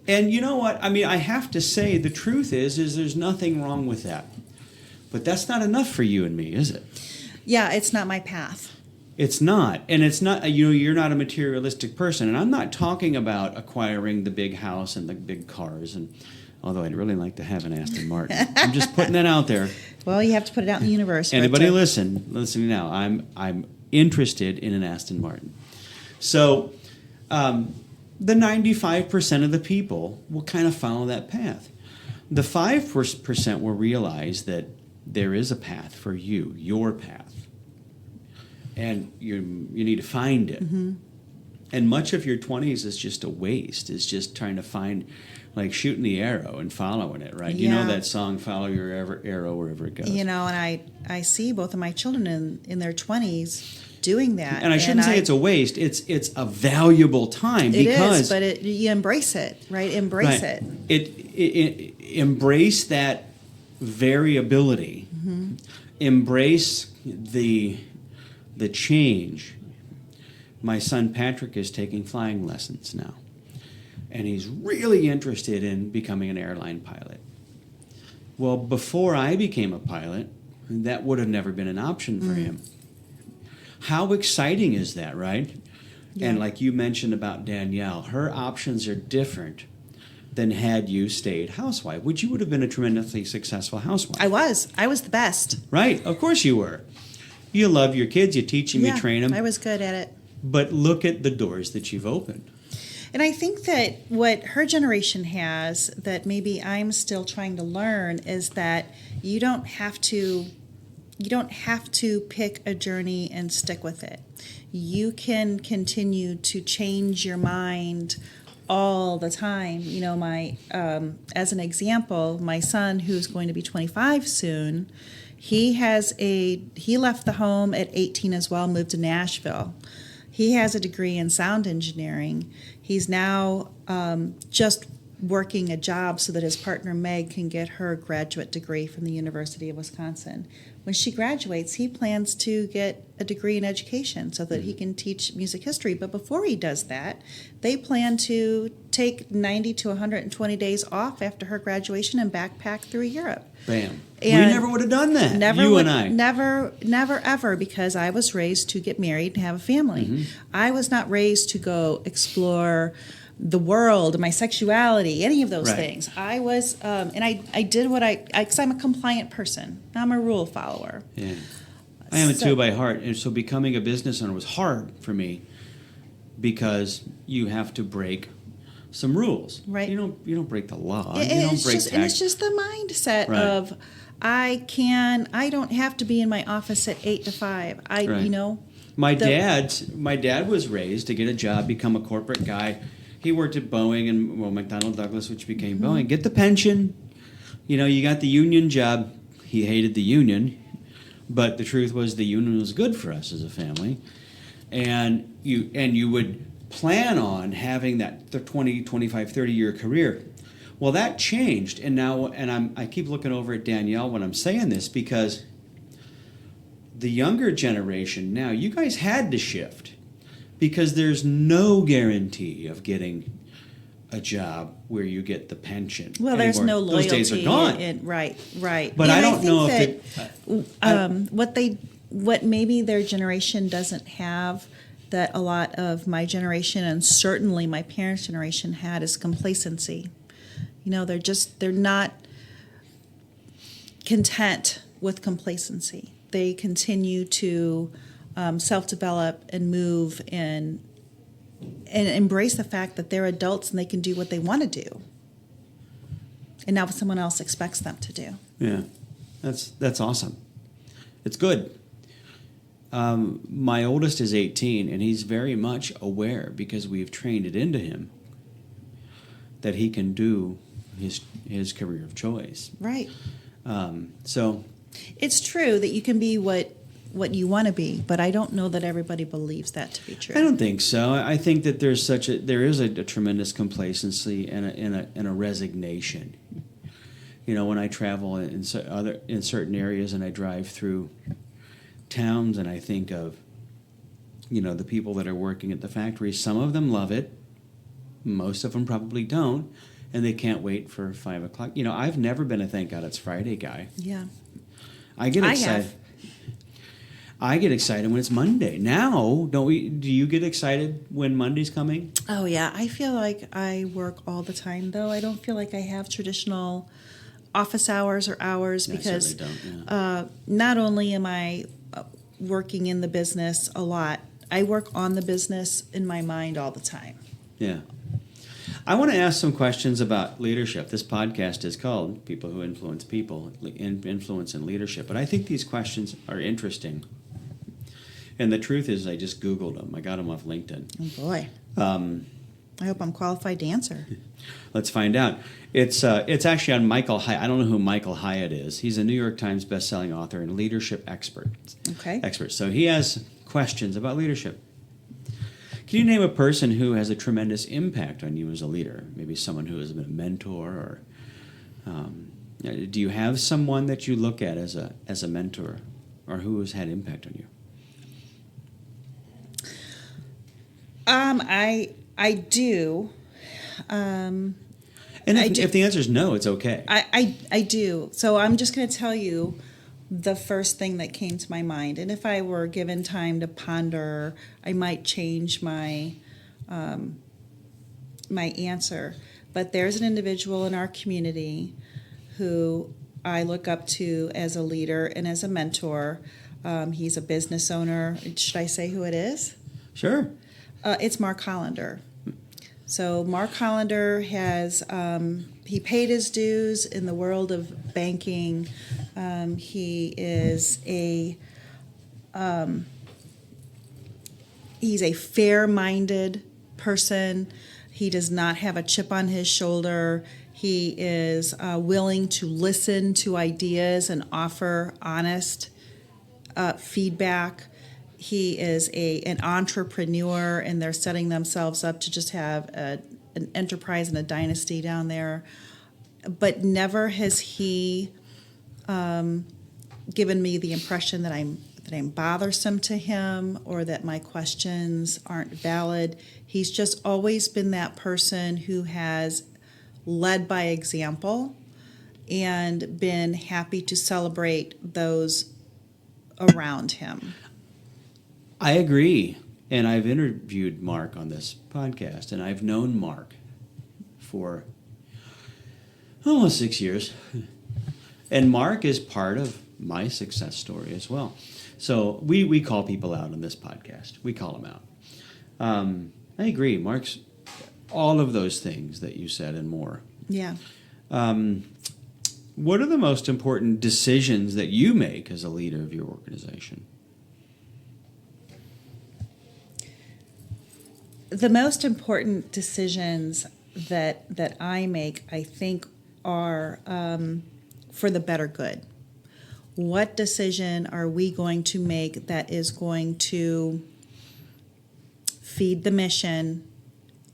And you know what? I mean, I have to say the truth is there's nothing wrong with that. But that's not enough for you and me, is it? Yeah, it's not my path. It's not. And it's not, you're not a materialistic person. And I'm not talking about acquiring the big house and the big cars. And although I'd really like to have an Aston Martin. I'm just putting that out there. Well, you have to put it out in the universe. Anybody listening now, I'm interested in an Aston Martin. So the 95% of the people will kind of follow that path. The 5% will realize that there is a path for you, your path. And you need to find it. Mm-hmm. And much of your 20s is just a waste. It's just trying to find, like shooting the arrow and following it, right? You know that song, follow your arrow wherever it goes. And I see both of my children in their 20s doing that. And I shouldn't say it's a waste. It's a valuable time because it is, but you embrace it, right? Embrace it. It embrace that variability. Mm-hmm. Embrace the change. My son Patrick is taking flying lessons now, and he's really interested in becoming an airline pilot. Well, before I became a pilot, that would have never been an option for him. How exciting is that, right? Yeah. And like you mentioned about Danielle, her options are different than had you stayed housewife, which you would have been a tremendously successful housewife. I was the best. Right, of course you were. You love your kids, you teach them, you train them. I was good at it. But look at the doors that you've opened. And I think that what her generation has that maybe I'm still trying to learn is that you don't have to pick a journey and stick with it. You can continue to change your mind all the time. You know, as an example, my son, who's going to be 25 soon, he left the home at 18 as well, moved to Nashville. He has a degree in sound engineering. He's now just working a job so that his partner Meg can get her graduate degree from the University of Wisconsin. When she graduates, he plans to get a degree in education so that he can teach music history. But before he does that, they plan to take 90 to 120 days off after her graduation and backpack through Europe. Bam. And we never would have done that, and I. Never, ever, because I was raised to get married and have a family. Mm-hmm. I was not raised to go explore the world, my sexuality, any of those things. I was, and I did what because I'm a compliant person. I'm a rule follower. Yeah. I am too by heart. And so becoming a business owner was hard for me because you have to break some rules. Right. You don't break the law. And it's just the mindset of I don't have to be in my office at 8 to 5. My dad was raised to get a job, become a corporate guy. He worked at Boeing and McDonnell Douglas, which became Boeing. Get the pension. You got the union job. He hated the union, but the truth was the union was good for us as a family. And you would plan on having that 20, 25, 30-year career. Well, that changed, and now I keep looking over at Danielle when I'm saying this because the younger generation now, you guys had to shift. Because there's no guarantee of getting a job where you get the pension. Well, there's no loyalty. Those days are gone. Right. But I don't know if what maybe their generation doesn't have that a lot of my generation and certainly my parents' generation had is complacency. They're not content with complacency. They continue to self-develop and move and embrace the fact that they're adults and they can do what they want to do, and not what someone else expects them to do. Yeah, that's awesome. It's good. My oldest is 18, and he's very much aware because we've trained it into him that he can do his career of choice. Right. So it's true that you can be what you want to be, but I don't know that everybody believes that to be true. I don't think so. I think that there is a tremendous complacency and a resignation. When I travel in certain areas and I drive through towns and I think of, the people that are working at the factory, some of them love it, most of them probably don't, and they can't wait for 5 o'clock. You know, I've never been a thank God it's Friday guy. Yeah. I get excited. I get excited when it's Monday. Now, don't we? Do you get excited when Monday's coming? Oh, yeah. I feel like I work all the time, though. I don't feel like I have traditional office hours or hours because not only am I working in the business a lot, I work on the business in my mind all the time. Yeah. I want to ask some questions about leadership. This podcast is called People Who Influence People, Influence and Leadership. But I think these questions are interesting. And the truth is I just Googled them. I got them off LinkedIn. Oh, boy. I hope I'm qualified to answer. Let's find out. It's actually on Michael Hyatt. I don't know who Michael Hyatt is. He's a New York Times bestselling author and leadership expert. Okay. So he has questions about leadership. Can you name a person who has a tremendous impact on you as a leader? Maybe someone who has been a mentor, or do you have someone that you look at as a mentor, or who has had impact on you? I do. And if the answer is no, it's okay. I do. So I'm just going to tell you the first thing that came to my mind. And if I were given time to ponder, I might change my my answer. But there's an individual in our community who I look up to as a leader and as a mentor. He's a business owner. Should I say who it is? Sure. It's Mark Hollander. So Mark Hollander has, he paid his dues in the world of banking. He is he's a fair-minded person. He does not have a chip on his shoulder. He is willing to listen to ideas and offer honest feedback. He is an entrepreneur, and they're setting themselves up to just have an enterprise and a dynasty down there. But never has he given me the impression that I'm bothersome to him or that my questions aren't valid. He's just always been that person who has led by example and been happy to celebrate those around him. I agree. And I've interviewed Mark on this podcast, and I've known Mark for almost 6 years. And Mark is part of my success story as well. So we call people out on this podcast. We call them out. I agree. Mark's all of those things that you said and more. Yeah. What are the most important decisions that you make as a leader of your organization? The most important decisions that I make, I think, are for the better good. What decision are we going to make that is going to feed the mission,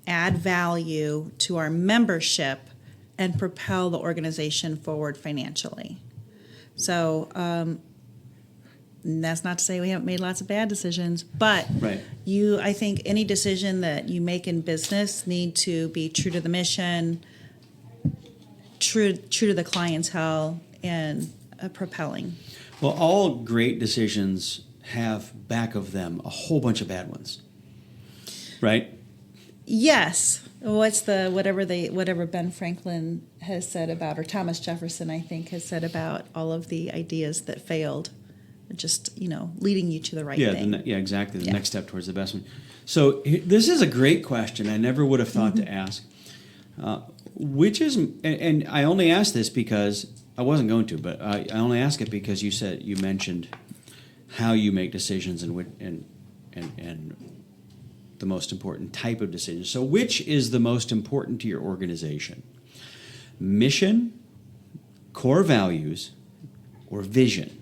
add value to our membership, and propel the organization forward financially? So that's not to say we haven't made lots of bad decisions, but right. I think any decision that you make in business need to be true to the mission, true to the clientele, and propelling. Well, all great decisions have back of them a whole bunch of bad ones, right? Yes. Whatever Ben Franklin has said about, or Thomas Jefferson, I think, has said about all of the ideas that failed. Just, leading you to the right thing. Exactly. The next step towards the best one. So this is a great question. I never would have thought to ask. Which is, and I only asked this because I wasn't going to, but I only ask it because you mentioned how you make decisions and the most important type of decisions. So which is the most important to your organization? Mission, core values, or vision?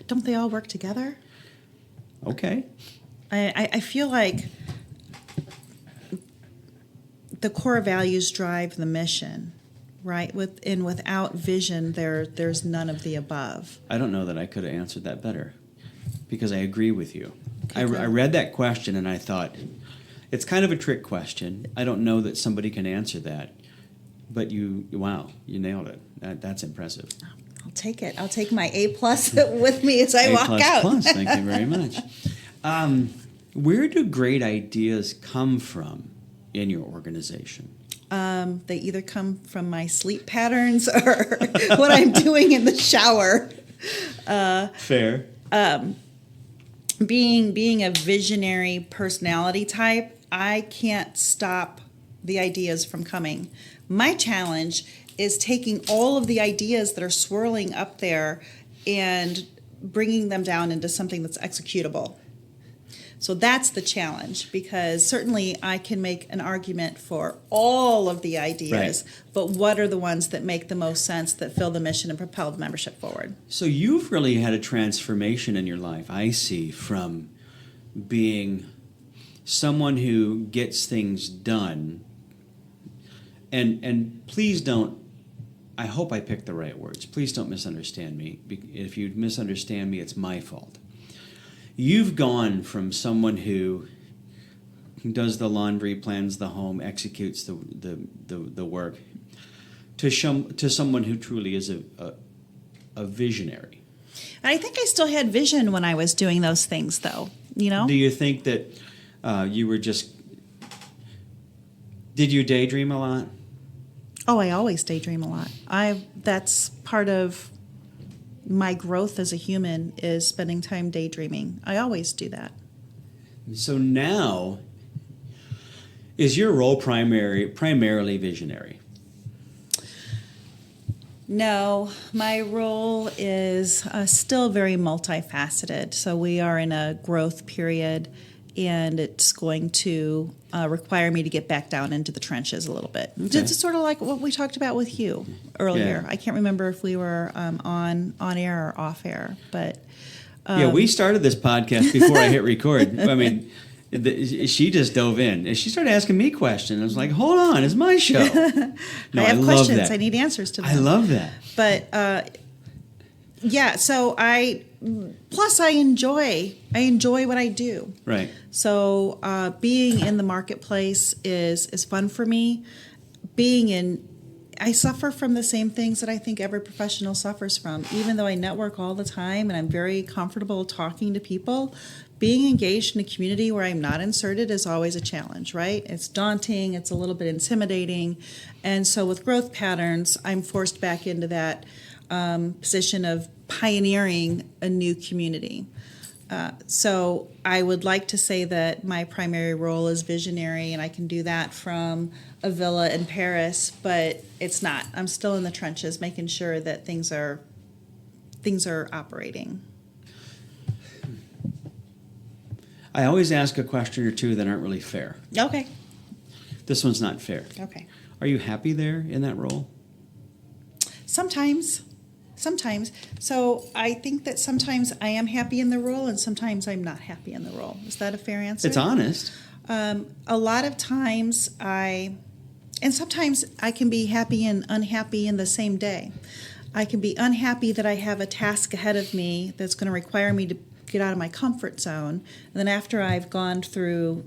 Don't they all work together? Okay. I feel like the core values drive the mission, right? Without vision, there's none of the above. I don't know that I could have answered that better because I agree with you. Okay, I read that question and I thought, It's kind of a trick question. I don't know that somebody can answer that. But you nailed it. That's impressive. I'll take it. I'll take my A+ with me as I walk out. A++, thank you very much. Where do great ideas come from in your organization? They either come from my sleep patterns or what I'm doing in the shower. Fair. Being a visionary personality type, I can't stop the ideas from coming. My challenge is taking all of the ideas that are swirling up there and bringing them down into something that's executable. So that's the challenge, because certainly I can make an argument for all of the ideas, Right. but what are the ones that make the most sense, that fill the mission and propel the membership forward? So you've really had a transformation in your life, I see, from being someone who gets things done. And please don't, I hope I picked the right words. Please don't misunderstand me. If you misunderstand me, it's my fault. You've gone from someone who does the laundry, plans the home, executes the work, to someone who truly is a visionary. And I think I still had vision when I was doing those things, though, you know? Do you think that you were just... Did you daydream a lot? Oh, I always daydream a lot. That's part of my growth as a human, is spending time daydreaming. I always do that. So now, is your role primarily visionary? No, my role is still very multifaceted. So we are in a growth period, and it's going to require me to get back down into the trenches a little bit. Okay. It's sort of like what we talked about with you earlier. Yeah. I can't remember if we were on air or off air, but Yeah, we started this podcast before I hit record. I mean, she just dove in and she started asking me questions. I was like, "Hold on, it's my show." No, I have love questions. that. I need answers to them. I love that. But yeah, so I enjoy what I do. Right. So being in the marketplace is fun for me. I suffer from the same things that I think every professional suffers from. Even though I network all the time and I'm very comfortable talking to people, being engaged in a community where I'm not inserted is always a challenge, right? It's daunting, it's a little bit intimidating. And so with growth patterns, I'm forced back into that position of pioneering a new community. So I would like to say that my primary role is visionary, and I can do that from a villa in Paris, but it's not. I'm still in the trenches, making sure that things are operating. I always ask a question or two that aren't really fair. Okay. This one's not fair. Okay. Are you happy there in that role? Sometimes. So I think that sometimes I am happy in the role and sometimes I'm not happy in the role. Is that a fair answer? It's honest. A lot of times sometimes I can be happy and unhappy in the same day. I can be unhappy that I have a task ahead of me that's going to require me to get out of my comfort zone. And then after I've gone through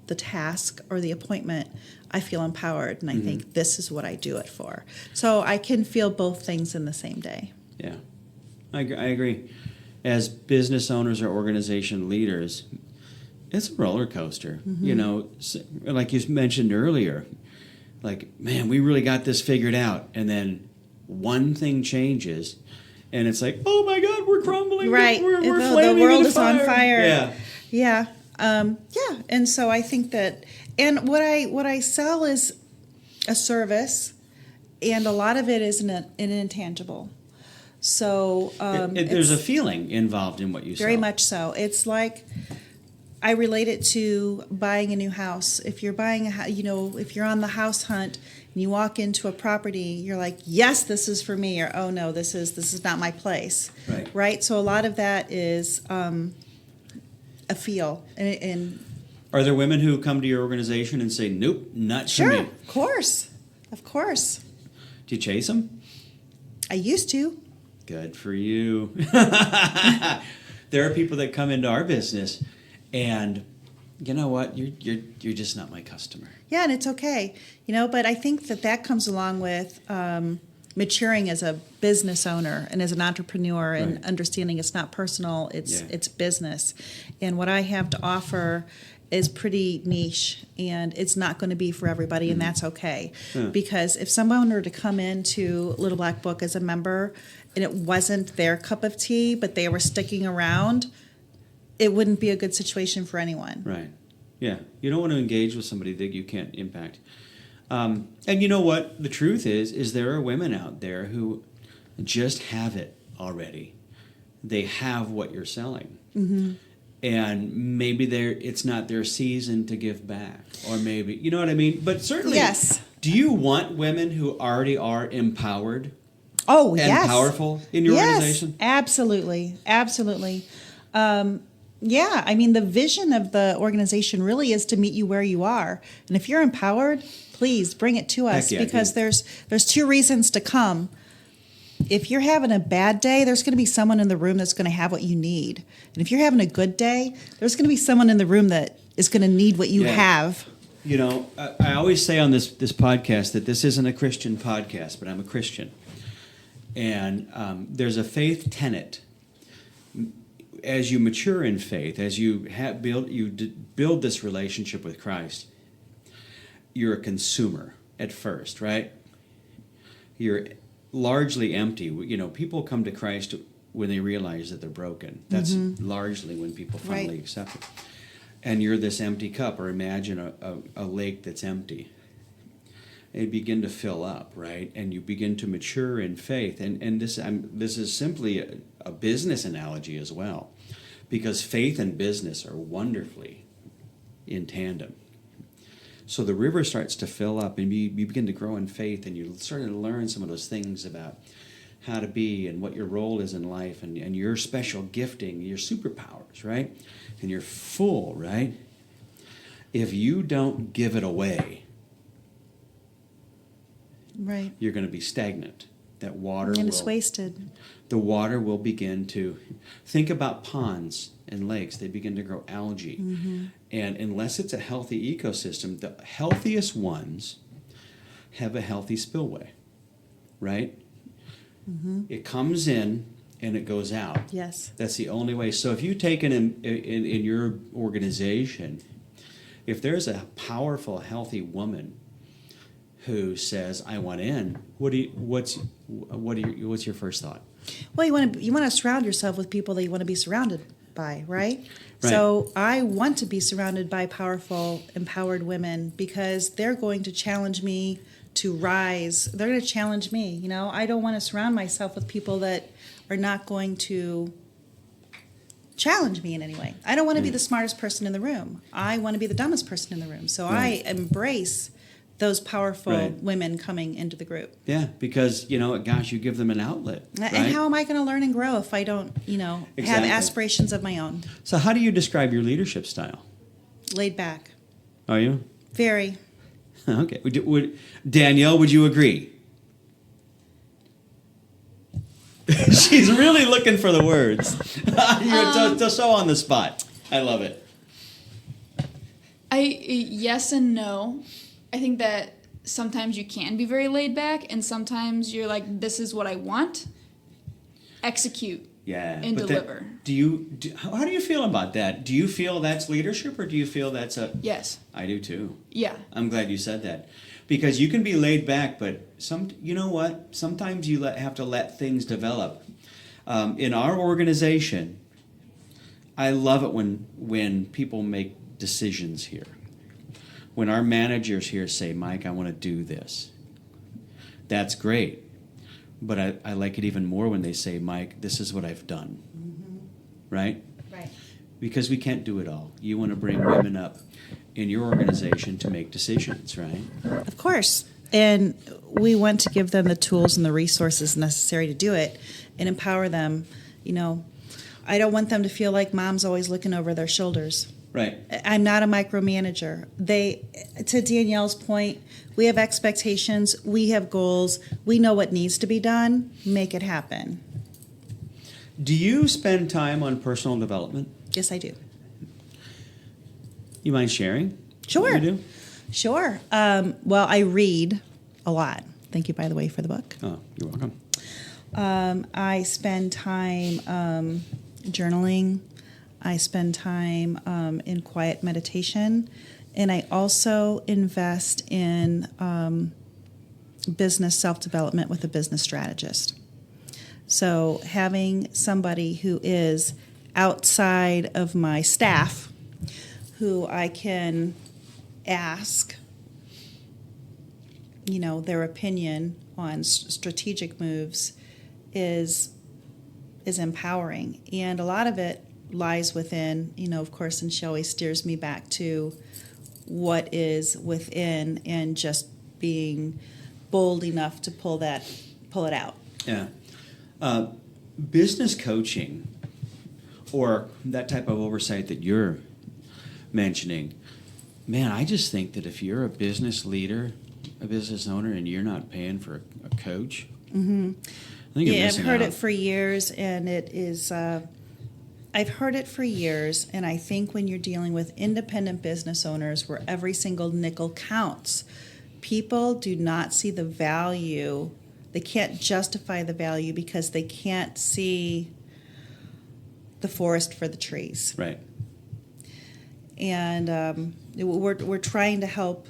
the task or the appointment, I feel empowered and I think this is what I do it for. So I can feel both things in the same day. Yeah, I agree. As business owners or organization leaders, it's a roller coaster. You know, like you mentioned earlier, like, man, we really got this figured out. And then one thing changes and it's like, oh my God, we're crumbling. Right. We're the flaming world into is on fire. Yeah. Yeah. Yeah. And so I think that, and what I sell is a service, and a lot of it is an intangible. So There's a feeling involved in what you sell. very much so. It's like, I relate it to buying a new house. If you're buying if you're on the house hunt and you walk into a property, you're like, yes, this is for me, or oh no, this is not my place. Right. So a lot of that is a feel. And Are there women who come to your organization and say, nope, not for me? Sure, of course. Do you chase them? I used to. Good for you. There are people that come into our business and you know what, you're just not my customer. Yeah, and it's okay, but I think that comes along with maturing as a business owner and as an entrepreneur, and Right. understanding it's not personal, it's Yeah. it's business. And what I have to offer is pretty niche, and it's not going to be for everybody, and that's okay. Yeah. Because if someone were to come into Little Black Book as a member and it wasn't their cup of tea, but they were sticking around, it wouldn't be a good situation for anyone. Right. Yeah. You don't want to engage with somebody that you can't impact. And you know what? The truth is there are women out there who just have it already. They have what you're selling. Mm-hmm. And maybe it's not their season to give back. Or maybe, you know what I mean? But certainly, Yes. Do you want women who already are empowered Oh, and yes. powerful in your Yes, organization? absolutely. Absolutely. Yeah, I mean, the vision of the organization really is to meet you where you are. And if you're empowered, please bring it to us, Heck yeah, because dude. there's two reasons to come. If you're having a bad day, there's going to be someone in the room that's going to have what you need. And if you're having a good day, there's going to be someone in the room that is going to need what you Yeah. have. You know, I always say on this podcast that this isn't a Christian podcast, but I'm a Christian. And there's a faith tenet. As you mature in faith, as you build this relationship with Christ, you're a consumer at first, right? You're largely empty. You know, people come to Christ when they realize that they're broken. That's largely when people finally Right. accept it. And you're this empty cup, or imagine a lake that's empty. They begin to fill up, right? And you begin to mature in faith. And this is simply a business analogy as well, because faith and business are wonderfully in tandem. So the river starts to fill up, and you begin to grow in faith, and you start to learn some of those things about how to be and what your role is in life, and your special gifting, your superpowers, right? And you're full, right? If you don't give it away, Right. you're going to be stagnant. That water And will... it's wasted. The water will begin to... Think about ponds and lakes. They begin to grow algae. Mm-hmm. And unless it's a healthy ecosystem, the healthiest ones have a healthy spillway, right? Mm-hmm. It comes in and it goes out. Yes. That's the only way. So if you take in your organization, if there's a powerful, healthy woman who says, "I want in," what's your first thought? Well, you want to surround yourself with people that you want to be surrounded by, right? Right. So I want to be surrounded by powerful, empowered women, because they're going to challenge me to rise. They're going to challenge me. You know, I don't want to surround myself with people that are not going to challenge me in any way. I don't want to be the smartest person in the room. I want to be the dumbest person in the room. So Right. I embrace those powerful Right. women coming into the group. Yeah, because, gosh, you give them an outlet, right? And how am I going to learn and grow if I don't, have Exactly. aspirations of my own? So how do you describe your leadership style? Laid back. Are you? Very. Okay. Danielle, would you agree? She's really looking for the words. You're so on the spot. I love it. Yes and no. I think that sometimes you can be very laid back, and sometimes you're like, this is what I want. Execute. Yeah. And but deliver. How do you feel about that? Do you feel that's leadership, or do you feel that's Yes. I do too. Yeah. I'm glad you said that. Because you can be laid back, but you know what? Sometimes you have to let things develop. In our organization, I love it when people make decisions here. When our managers here say, "Mike, I want to do this." That's great. But I like it even more when they say, "Mike, this is what I've done." Mm-hmm. Right? Right. Because we can't do it all. You want to bring women up in your organization to make decisions, right? Of course. And we want to give them the tools and the resources necessary to do it and empower them. I don't want them to feel like mom's always looking over their shoulders. Right. I'm not a micromanager. To Danielle's point, we have expectations, we have goals, we know what needs to be done, make it happen. Do you spend time on personal development? Yes, I do. You mind sharing? Sure. What you do? Sure. Well, I read a lot. Thank you, by the way, for the book. Oh, you're welcome. I spend time journaling. I spend time in quiet meditation. And I also invest in business self-development with a business strategist. So having somebody who is outside of my staff who I can ask, their opinion on strategic moves is empowering. And a lot of it lies within, of course, and she always steers me back to what is within and just being bold enough to pull it out. Yeah. Business coaching or that type of oversight that you're mentioning, man, I just think that if you're a business leader, a business owner, and you're not paying for a coach, Mm-hmm. I think you're missing I've heard out. it for years, and it is. I've heard it for years, and I think when you're dealing with independent business owners, where every single nickel counts, people do not see the value. They can't justify the value because they can't see the forest for the trees. Right. And we're trying to help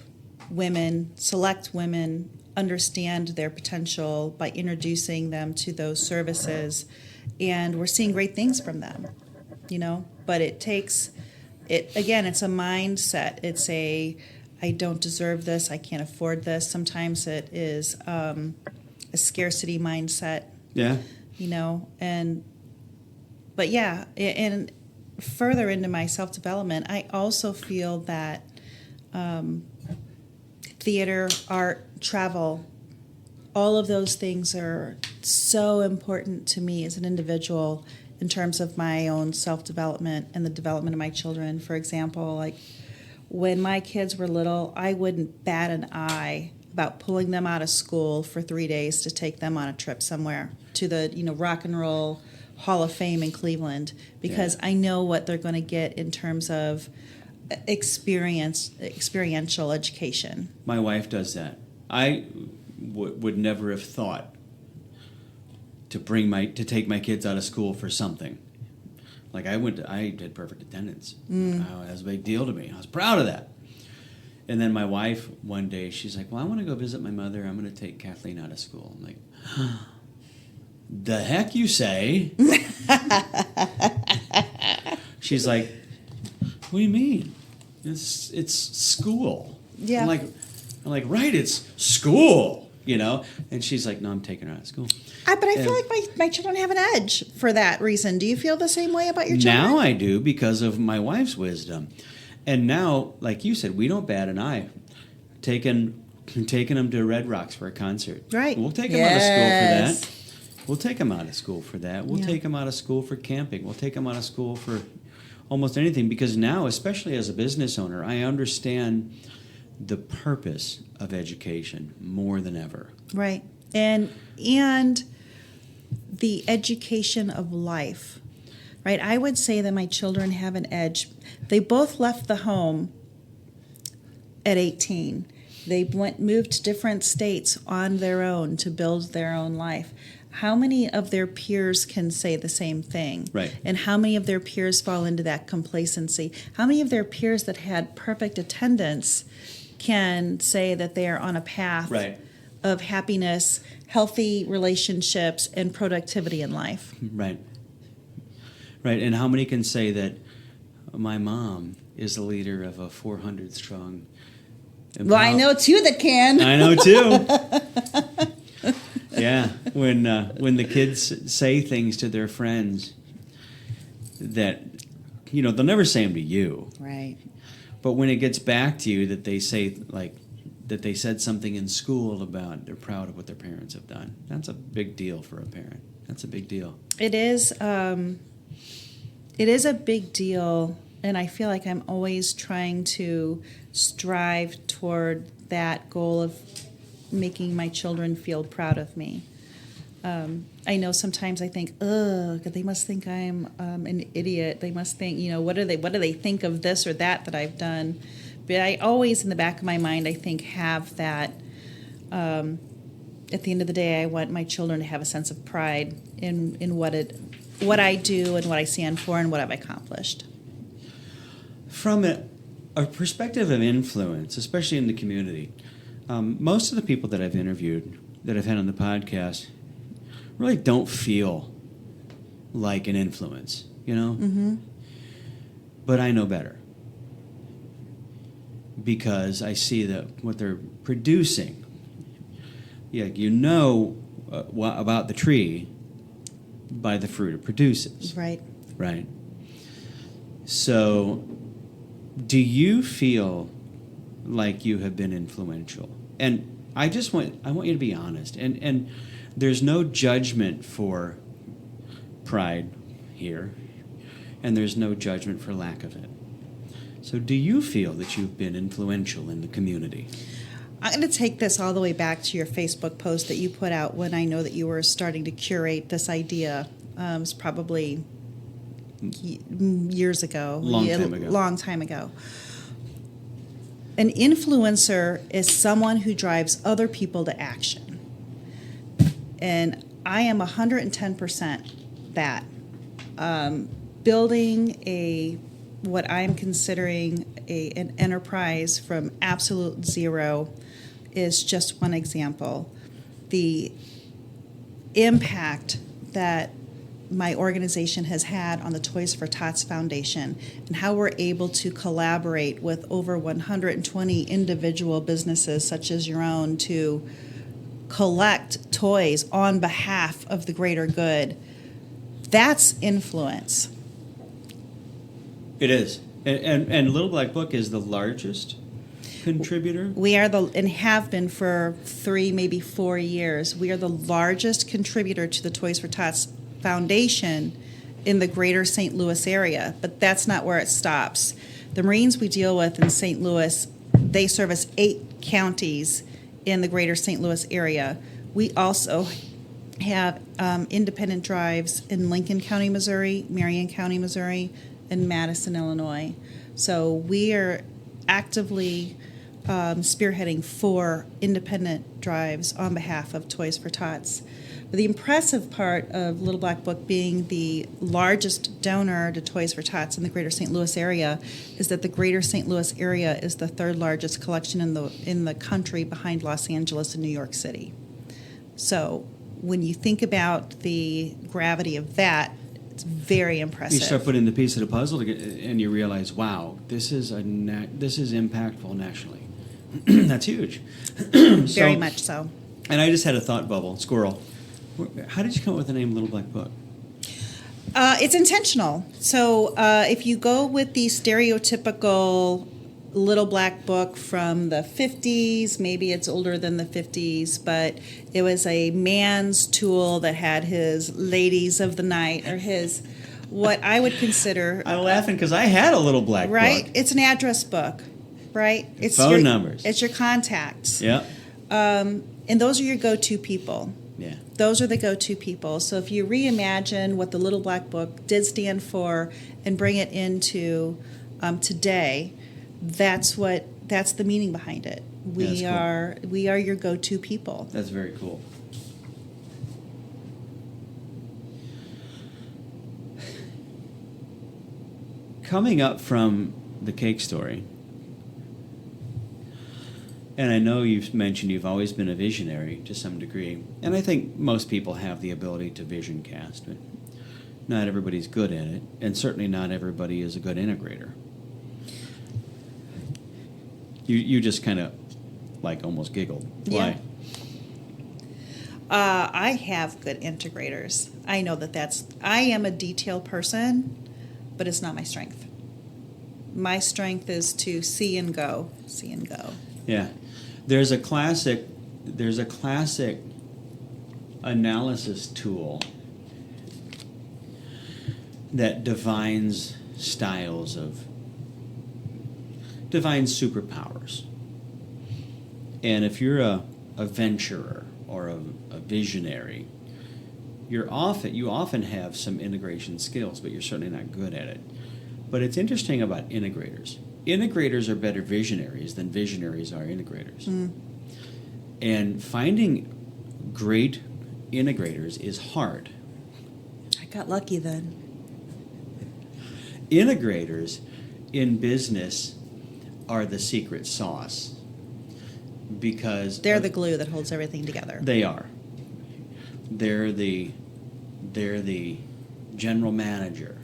select women, understand their potential by introducing them to those services, and we're seeing great things from them, But it takes again. It's a mindset. It's I don't deserve this. I can't afford this. Sometimes it is a scarcity mindset. Yeah. But yeah, and further into my self-development, I also feel that theater, art, travel, all of those things are so important to me as an individual in terms of my own self-development and the development of my children. For example, like when my kids were little, I wouldn't bat an eye about pulling them out of school for 3 days to take them on a trip somewhere to the Rock and Roll Hall of Fame in Cleveland, because I know what they're going to get in terms of experiential education. My wife does that. I would never have thought to take my kids out of school for something. Like I did perfect attendance. That was a big deal to me. I was proud of that. And then my wife one day, she's like, "Well, I want to go visit my mother. I'm going to take Kathleen out of school." I'm like, "The heck you say?" She's like, "What do you mean? It's school." Yeah. I'm like, right, it's school, And she's like, "No, I'm taking her out of school." But I feel like my children have an edge for that reason. Do you feel the same way about your children? Now I do, because of my wife's wisdom. And now, like you said, we don't bat an eye. Taking them to Red Rocks for a concert. Right. We'll take them out of school for that. We'll take them out of school for that. We'll take them out of school for camping. We'll take them out of school for almost anything, because now, especially as a business owner, I understand the purpose of education more than ever. Right. And the education of life. Right? I would say that my children have an edge. They both left the home at 18. They moved to different states on their own to build their own life. How many of their peers can say the same thing? Right. And how many of their peers fall into that complacency? How many of their peers that had perfect attendance can say that they are on a path of happiness, healthy relationships, and productivity in life? Right. Right. And how many can say that my mom is the leader of a 400 strong... Well, I know two that can. I know two. Yeah, when the kids say things to their friends that, they'll never say them to you. Right. But when it gets back to you that they say, like, that they said something in school about they're proud of what their parents have done, that's a big deal for a parent. That's a big deal. It is. It is a big deal, and I feel like I'm always trying to strive toward that goal of making my children feel proud of me. I know sometimes I think, ugh, they must think I'm an idiot. They must think, what do they think of this or that I've done? But I always, in the back of my mind, I think have that. At the end of the day, I want my children to have a sense of pride in what I do and what I stand for and what I've accomplished. From a perspective of influence, especially in the community, most of the people that I've interviewed, that I've had on the podcast, really don't feel like an influence, Mm-hmm. But I know better because I see what they're producing. Yeah, about the tree by the fruit it produces. Right. Right. So, do you feel like you have been influential? And I want you to be honest. And there's no judgment for pride here, and there's no judgment for lack of it. So do you feel that you've been influential in the community? I'm going to take this all the way back to your Facebook post that you put out when I know that you were starting to curate this idea. It was probably years ago. Long time ago. An influencer is someone who drives other people to action. And I am 110% that. Building what I'm considering an enterprise from absolute zero is just one example. The impact that my organization has had on the Toys for Tots Foundation and how we're able to collaborate with over 120 individual businesses such as your own to collect toys on behalf of the greater good. That's influence. It is. And Little Black Book is the largest contributor? We are and have been for 3, maybe 4 years. We are the largest contributor to the Toys for Tots Foundation in the greater St. Louis area, but that's not where it stops. The Marines we deal with in St. Louis, they service 8 counties in the greater St. Louis area. We also have independent drives in Lincoln County, Missouri, Marion County, Missouri, and Madison, Illinois. So we are actively spearheading 4 independent drives on behalf of Toys for Tots. But the impressive part of Little Black Book being the largest donor to Toys for Tots in the greater St. Louis area is that the greater St. Louis area is the 3rd largest collection in the country behind Los Angeles and New York City. So when you think about the gravity of that, it's very impressive. You start putting the piece of the puzzle together, and you realize, wow, this is impactful nationally. That's huge. Very much so. And I just had a thought bubble, squirrel. How did you come up with the name Little Black Book? It's intentional. So if you go with the stereotypical Little Black Book from the 50s, maybe it's older than the 50s, but it was a man's tool that had his ladies of the night or his, what I would consider... I'm laughing because I had a Little Black Book. Right? It's an address book, right? It's phone numbers. It's your contacts. Yeah. And those are your go-to people. Yeah. Those are the go-to people. So if you reimagine what the Little Black Book did stand for and bring it into today, that's the meaning behind it. We are your go-to people. That's very cool. Coming up from the cake story, and I know you've mentioned you've always been a visionary to some degree, and I think most people have the ability to vision cast, but not everybody's good at it, and certainly not everybody is a good integrator. You just kind of almost giggled. Why? Yeah. I have good integrators. I know I am a detail person, but it's not my strength. My strength is to see and go. Yeah. There's a classic analysis tool that defines superpowers. And if you're a venturer or a visionary, you often have some integration skills, but you're certainly not good at it. But it's interesting about integrators. Integrators are better visionaries than visionaries are integrators. And finding great integrators is hard. I got lucky then. Integrators in business are the secret sauce because They're the glue that holds everything together. they are. They're the general manager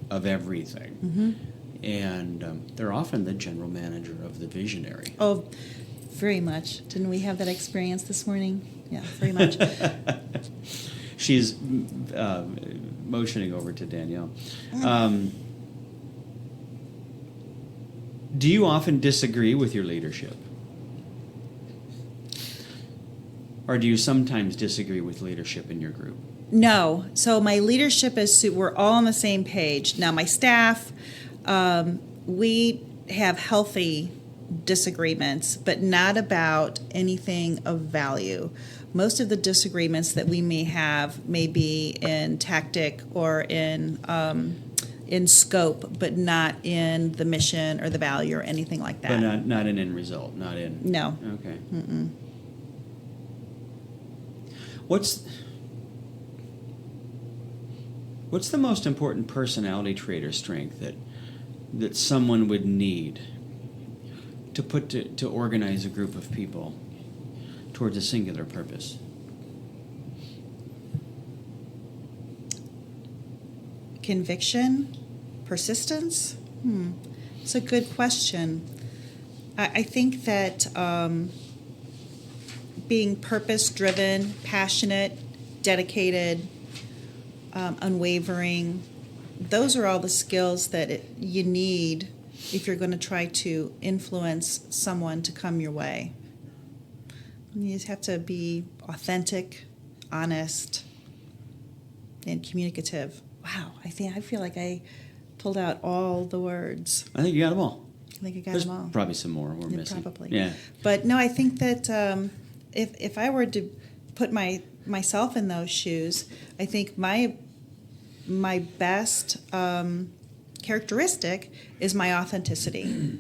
of everything, and they're often the general manager of the visionary. Oh, very much. Didn't we have that experience this morning? Yeah, very much. She's motioning over to Danielle. Do you often disagree with your leadership? Or do you sometimes disagree with leadership in your group? No. So my leadership is, we're all on the same page. Now my staff, we have healthy disagreements, but not about anything of value. Most of the disagreements that we may have may be in tactic or in scope, but not in the mission or the value or anything like that. But not in end result, not in... No. Okay. Mm-mm. What's the most important personality trait or strength that someone would need to organize a group of people towards a singular purpose? Conviction, persistence. It's a good question. I think that being purpose-driven, passionate, dedicated, unwavering, those are all the skills that you need if you're going to try to influence someone to come your way. You just have to be authentic, honest, and communicative. Wow, I feel like I pulled out all the words. I think you got them all. I think I got There's them all. probably some more we're missing. Probably. Yeah. But no, I think that if I were to put myself in those shoes, I think my best characteristic is my authenticity.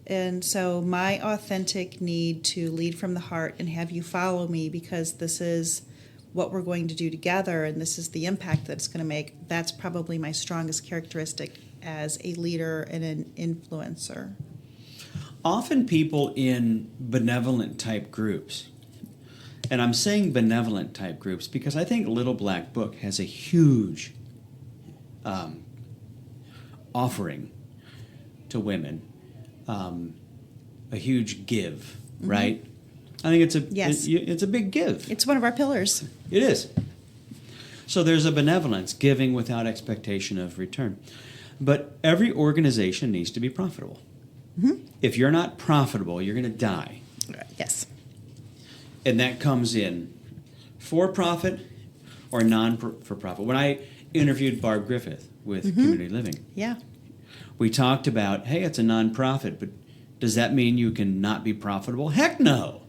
And so my authentic need to lead from the heart and have you follow me because this is what we're going to do together and this is the impact that it's going to make, that's probably my strongest characteristic as a leader and an influencer. Often people in benevolent type groups, and I'm saying benevolent type groups because I think Little Black Book has a huge offering to women, a huge give, right? I think it's a big give. It's one of our pillars. It is. So there's a benevolence, giving without expectation of return. But every organization needs to be profitable. If you're not profitable, you're going to die. Yes. And that comes in for-profit or non-for-profit. When I interviewed Barb Griffith with Community Living, we talked about, hey, it's a nonprofit, but does that mean you can not be profitable? Heck no.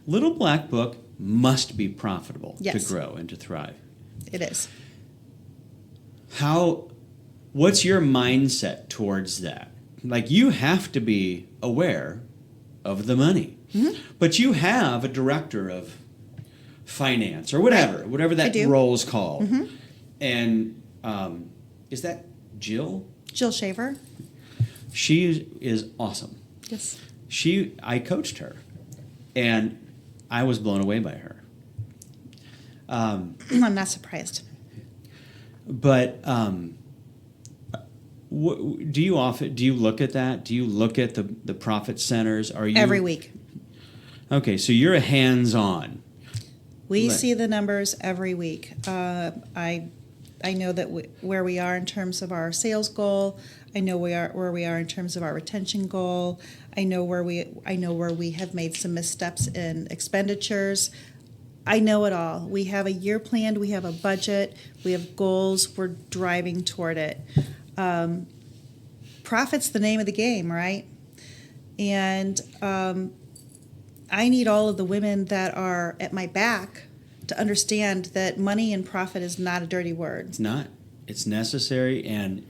Little Black Book must be profitable to grow and to thrive. It is. What's your mindset towards that? Like, you have to be aware of the money. But you have a director of finance or whatever that role is called. And is that Jill? Jill Shaver. She is awesome. Yes. I coached her, and I was blown away by her. I'm not surprised. But do you look at that? Do you look at the profit centers? Are you every week? Okay, so you're a hands-on. We see the numbers every week. I know that where we are in terms of our sales goal. I know where we are in terms of our retention goal. I know where we have made some missteps in expenditures. I know it all. We have a year planned. We have a budget. We have goals. We're driving toward it. Profit's the name of the game, right? And I need all of the women that are at my back to understand that money and profit is not a dirty word. It's not. It's necessary, and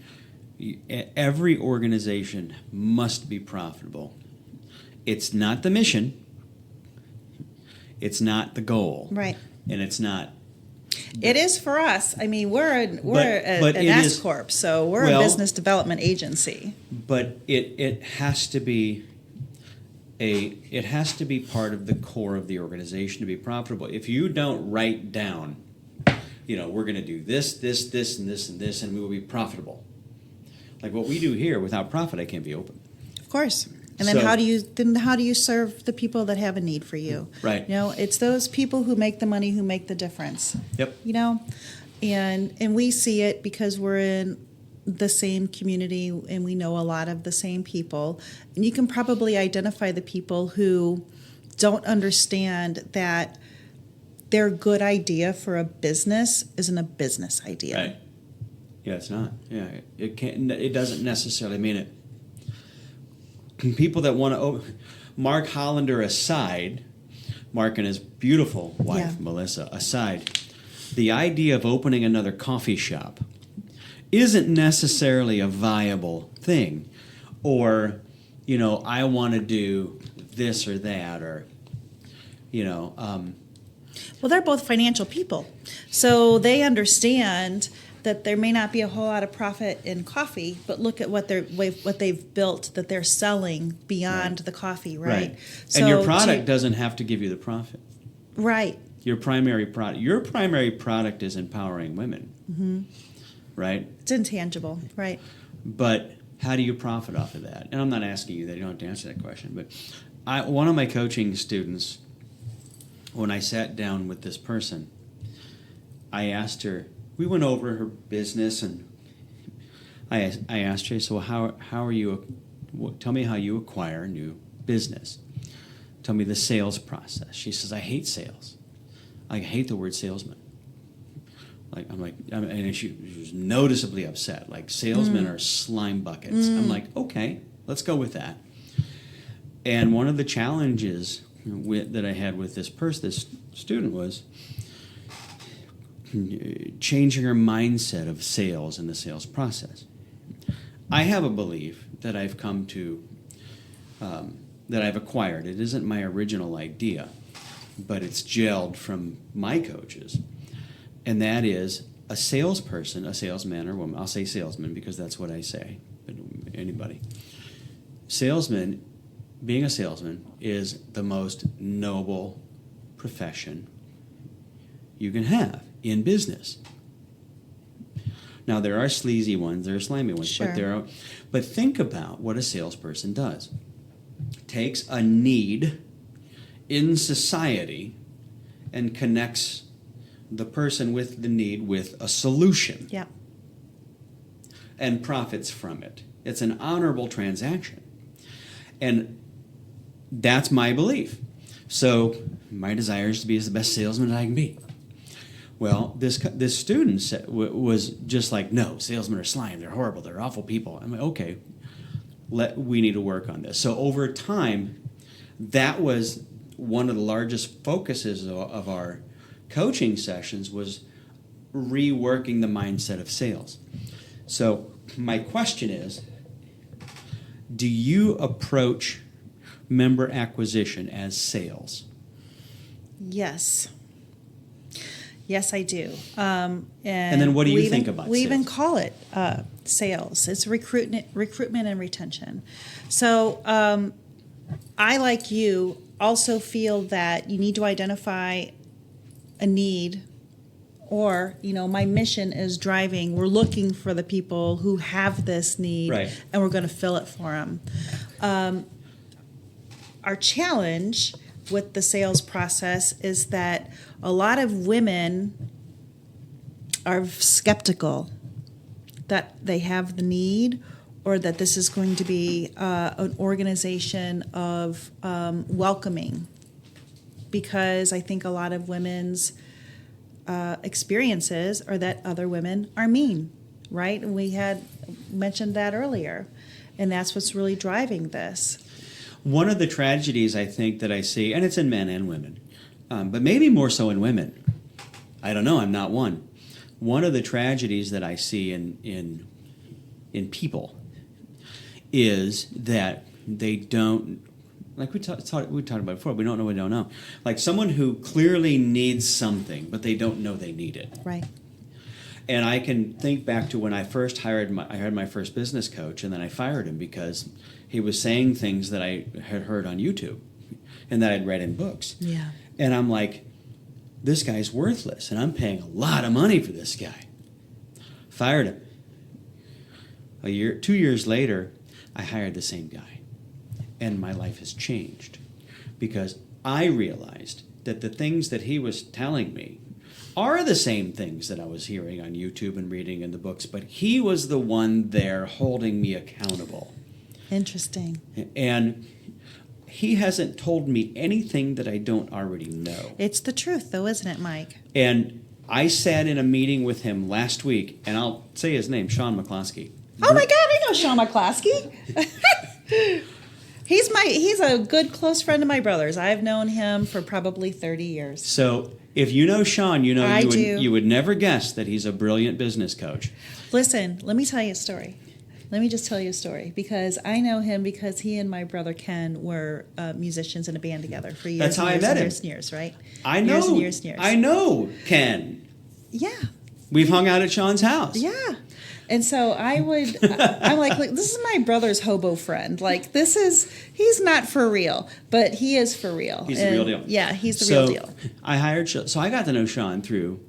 every organization must be profitable. It's not the mission. It's not the goal. Right. And it's not. It is for us. I mean, we're an S corp, so we're a business development agency. But it has to be part of the core of the organization to be profitable. If you don't write down, we're going to do this, this, this, and this, and this, and we will be profitable. Like what we do here, without profit, I can't be open. Of course. And then how do you serve the people that have a need for you? Right. It's those people who make the money who make the difference. Yep. And we see it because we're in the same community and we know a lot of the same people. And you can probably identify the people who don't understand that their good idea for a business isn't a business idea. Right. Yeah, it's not. Yeah, it can't. It doesn't necessarily mean it. People that want to, Mark Hollander aside, Mark and his beautiful wife, Melissa, aside, the idea of opening another coffee shop isn't necessarily a viable thing. Or, I want to do this or that, or, Well, they're both financial people. So they understand that there may not be a whole lot of profit in coffee, but look at what they've built that they're selling beyond the coffee, right? So and your product doesn't have to give you the profit. Right. Your primary product is empowering women. Mm-hmm. Right? It's intangible, right? But how do you profit off of that? And I'm not asking you that. You don't have to answer that question. But one of my coaching students, when I sat down with this person, I asked her, we went over her business, and I asked her, so how are you, tell me how you acquire a new business. Tell me the sales process. She says, I hate sales. I hate the word salesman. And she was noticeably upset. Like, salesmen are slime buckets. I'm like, okay, let's go with that. And one of the challenges that I had with this student was changing her mindset of sales and the sales process. I have a belief that I've come to, that I've acquired. It isn't my original idea, but it's gelled from my coaches. And that is a salesperson, a salesman or woman. I'll say salesman because that's what I say, but anybody. Being a salesman is the most noble profession you can have in business. Now, there are sleazy ones, there are slimy ones, sure. But think about what a salesperson does. Takes a need in society and connects the person with the need with a solution. Yeah. And profits from it. It's an honorable transaction. And that's my belief. So my desire is to be as the best salesman that I can be. Well, this student was just like, no, salesmen are slime. They're horrible. They're awful people. I'm like, okay, we need to work on this. So over time, that was one of the largest focuses of our coaching sessions was reworking the mindset of sales. So my question is, do you approach member acquisition as sales? Yes. Yes, I do. And then what do you think about we sales? even call it sales. It's recruitment and retention. So I, like you, also feel that you need to identify a need, or, my mission is driving. We're looking for the people who have this need, right, and we're going to fill it for them. Our challenge with the sales process is that a lot of women are skeptical that they have the need, or that this is going to be an organization of welcoming, because I think a lot of women's experiences are that other women are mean, right? And we had mentioned that earlier, and that's what's really driving this. One of the tragedies I think that I see, and it's in men and women, but maybe more so in women, I don't know. I'm not one. One of the tragedies that I see in people is that they don't, like we talked about before, we don't know what we don't know. Like someone who clearly needs something, but they don't know they need it. Right. And I can think back to when I first hired my first business coach, and then I fired him because he was saying things that I had heard on YouTube and that I'd read in books. Yeah. And I'm like, this guy's worthless, and I'm paying a lot of money for this guy. Fired him. 2 years later, I hired the same guy, and my life has changed because I realized that the things that he was telling me are the same things that I was hearing on YouTube and reading in the books, but he was the one there holding me accountable. Interesting. And he hasn't told me anything that I don't already know. It's the truth, though, isn't it, Mike? And I sat in a meeting with him last week, and I'll say his name, Sean McCloskey. Oh my God, I know Sean McCloskey. He's a good close friend of my brother's. I've known him for probably 30 years. So if you know Sean, you know you would never guess that he's a brilliant business coach. Listen, let me tell you a story. Let me just tell you a story because I know him because he and my brother Ken were musicians in a band together for years. That's how and years I met and him. years and years, right? I know. Years and years and years. I know Ken. Yeah. We've hung out at Sean's house. Yeah. And so I'm like, this is my brother's hobo friend. Like, he's not for real, but he is for real. He's the real deal. Yeah, he's the real deal. I hired Sean. So I got to know Sean through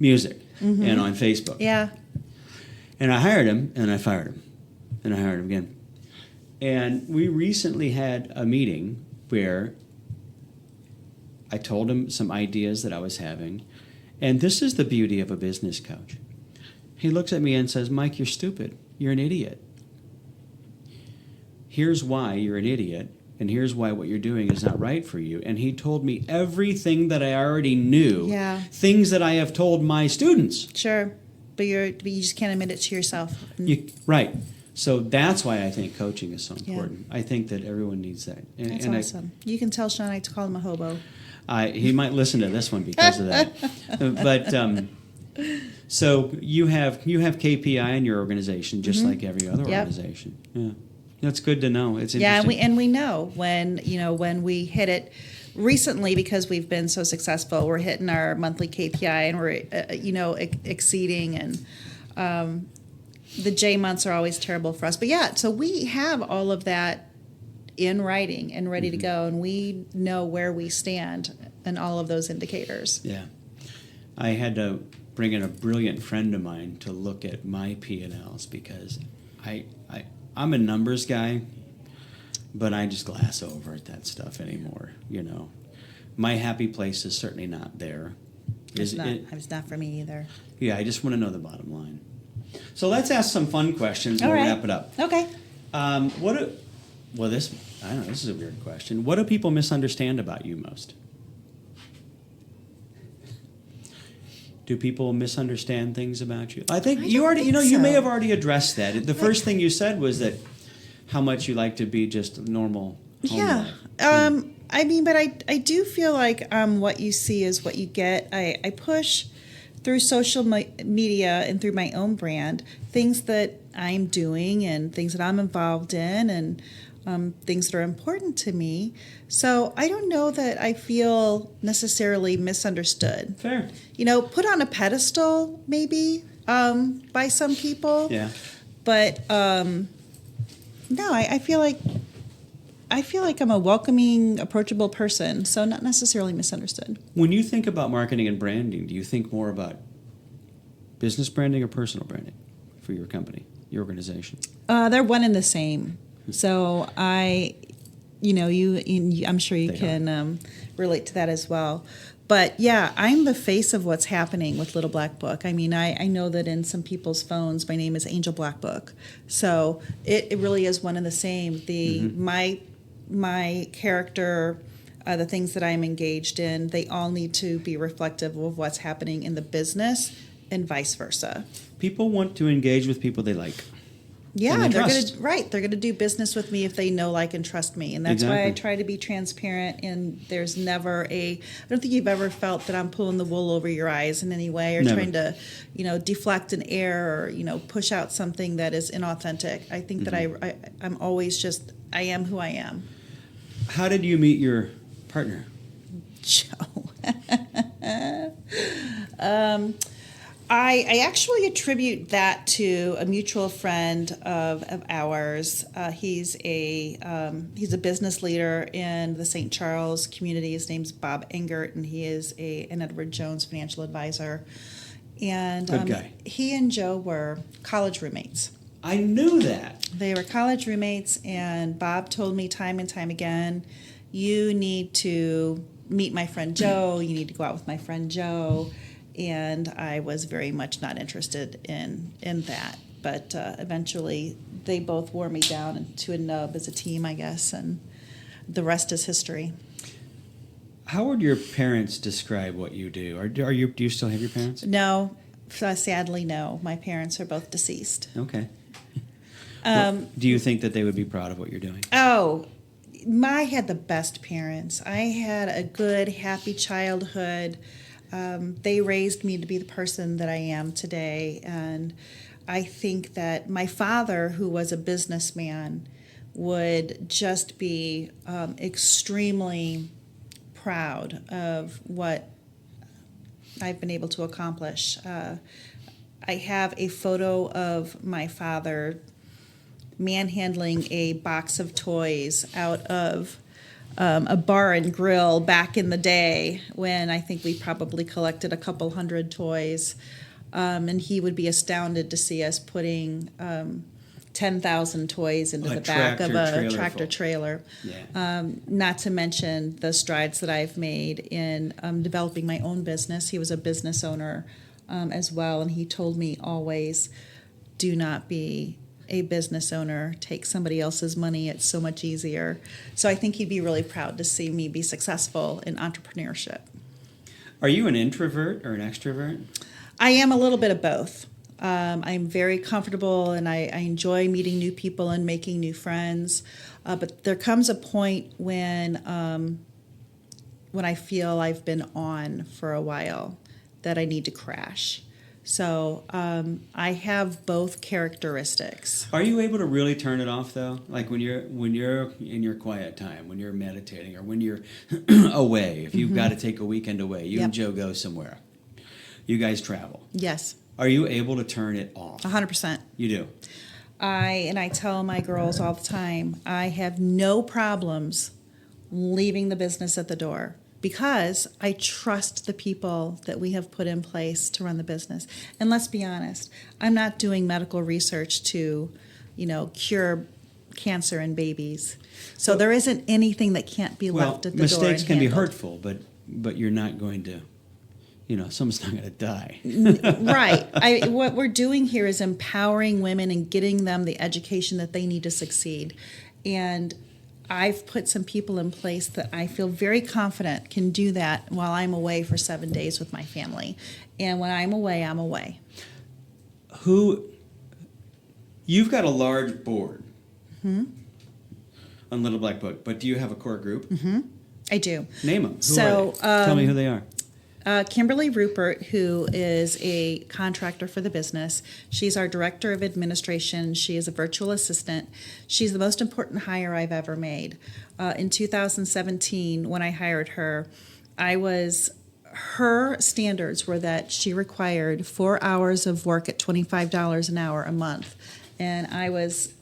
music and on Facebook. Yeah. And I hired him, and I fired him. And I hired him again. And we recently had a meeting where I told him some ideas that I was having. And this is the beauty of a business coach. He looks at me and says, Mike, you're stupid. You're an idiot. Here's why you're an idiot, and here's why what you're doing is not right for you. And he told me everything that I already knew, things that I have told my students. Sure, but you just can't admit it to yourself. Right. So that's why I think coaching is so important. I think that everyone needs that. That's awesome. You can tell Sean I call him a hobo. He might listen to this one because of that. But so you have KPI in your organization just like every other organization. Yeah, that's good to know. It's interesting. Yeah, and we know when we hit it recently because we've been so successful. We're hitting our monthly KPI and we're exceeding, and the J months are always terrible for us. But yeah, so we have all of that in writing and ready to go, and we know where we stand in all of those indicators. Yeah, I had to bring in a brilliant friend of mine to look at my P&Ls because I'm a numbers guy, but I just glass over at that stuff anymore. My happy place is certainly not there. It's not for me either. Yeah, I just want to know the bottom line. So let's ask some fun questions. All We'll right. wrap it up. Okay. This is a weird question. What do people misunderstand about you most? Do people misunderstand things about you? I think you already, you may have already addressed that. The first thing you said was that how much you like to be just normal home life. But I do feel like what you see is what you get. I push through social media and through my own brand things that I'm doing and things that I'm involved in and things that are important to me. So I don't know that I feel necessarily misunderstood. Fair. Put on a pedestal maybe by some people. Yeah. But no, I feel like I'm a welcoming, approachable person, so not necessarily misunderstood. When you think about marketing and branding, do you think more about business branding or personal branding for your company, your organization? They're one and the same. So I'm sure you can relate to that as well. But yeah, I'm the face of what's happening with Little Black Book. I mean, I know that in some people's phones, my name is Angel Black Book. So it really is one and the same. My character, the things that I'm engaged in, they all need to be reflective of what's happening in the business and vice versa. People want to engage with people they like. Yeah, and the they're trust. they're gonna do business with me if they know, like, and trust me, and that's why I Exactly. try to be transparent. And there's never I don't think you've ever felt that I'm pulling the wool over your eyes in any way, or Never. trying to, deflect an air, or push out something that is inauthentic. I think that I'm always just I am who I am. How did you meet your partner? Joe. I actually attribute that to a mutual friend of ours. He's a business leader in the St. Charles community. His name's Bob Engert, and he is an Edward Jones financial advisor. And Good guy. he and Joe were college roommates. I knew that. They were college roommates, and Bob told me time and time again, you need to meet my friend Joe, you need to go out with my friend Joe. And I was very much not interested in that. But eventually they both wore me down to a nub as a team, I guess, and the rest is history. How would your parents describe what you do? Do you still have your parents? No, sadly, no. My parents are both deceased. Okay. Do you think that they would be proud of what you're doing? Oh, I had the best parents. I had a good, happy childhood. They raised me to be the person that I am today. And I think that my father, who was a businessman, would just be extremely proud of what I've been able to accomplish. I have a photo of my father manhandling a box of toys out of a bar and grill back in the day when I think we probably collected a couple hundred toys. And he would be astounded to see us putting 10,000 toys into the back of a tractor trailer. Yeah. Not to mention the strides that I've made in developing my own business. He was a business owner as well, and he told me always, do not be a business owner, take somebody else's money, it's so much easier. So I think he'd be really proud to see me be successful in entrepreneurship. Are you an introvert or an extrovert? I am a little bit of both. I'm very comfortable, and I enjoy meeting new people and making new friends. But there comes a point when I feel I've been on for a while that I need to crash. So I have both characteristics. Are you able to really turn it off though? Like when you're in your quiet time, when you're meditating, or when you're away. If you've got to take a weekend away, you and Joe go somewhere. You guys travel. Yes. Are you able to turn it off? 100%. You do. I tell my girls all the time, I have no problems leaving the business at the door, because I trust the people that we have put in place to run the business. And let's be honest, I'm not doing medical research to, cure cancer in babies. So there isn't anything that can't be left at the door. Mistakes can be handled. hurtful, but you're not going to, someone's not going to die. Right. What we're doing here is empowering women and getting them the education that they need to succeed. And I've put some people in place that I feel very confident can do that while I'm away for 7 days with my family. And when I'm away, I'm away. You've got a large board on Little Black Book, but do you have a core group? Mm-hmm. I do. Name them. Who are they? Tell me who they are. Kimberly Rupert, who is a contractor for the business. She's our director of administration. She is a virtual assistant. She's the most important hire I've ever made. In 2017, when I hired her, her standards were that she required 4 hours of work at $25 an hour a month. And I was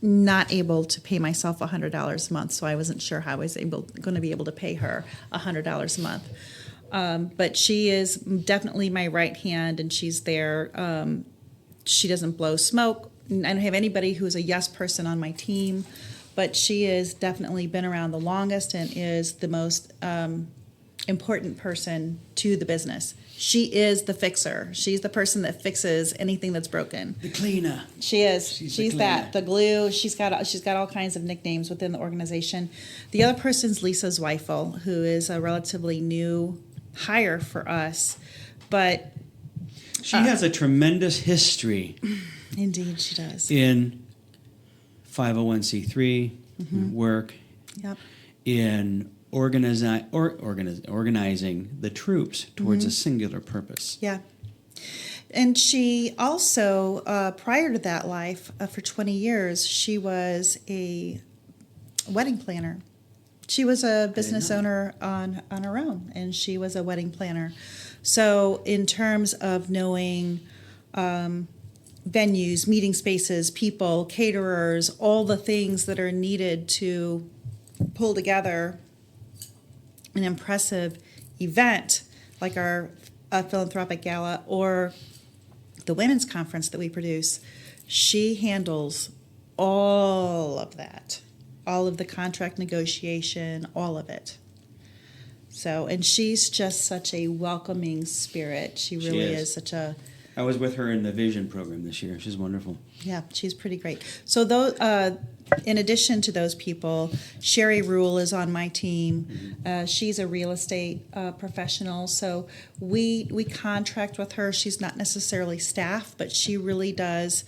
not able to pay myself $100 a month, so I wasn't sure how I was going to be able to pay her $100 a month. But she is definitely my right hand, and she's there. She doesn't blow smoke. I don't have anybody who's a yes person on my team, but she has definitely been around the longest and is the most important person to the business. She is the fixer. She's the person that fixes anything that's broken. The cleaner. She is. She's the glue. She's got all kinds of nicknames within the organization. The other person's Lisa Zweifel, who is a relatively new hire for us, but she has a tremendous history Indeed, she does. in 501c3 work, Yep. in organizing the troops towards a singular purpose. Yeah. And she also, prior to that life, for 20 years, she was a wedding planner. She was a business owner on her own, and she was a wedding planner. So in terms of knowing venues, meeting spaces, people, caterers, all the things that are needed to pull together an impressive event like our philanthropic gala or the women's conference that we produce, she handles all of that, all of the contract negotiation, all of it. So, and she's just such a welcoming spirit. She really is such a... I was with her in the Vision program this year. She's wonderful. Yeah, she's pretty great. So, in addition to those people, Sherry Rule is on my team. She's a real estate professional, so we contract with her. She's not necessarily staff, but she really does.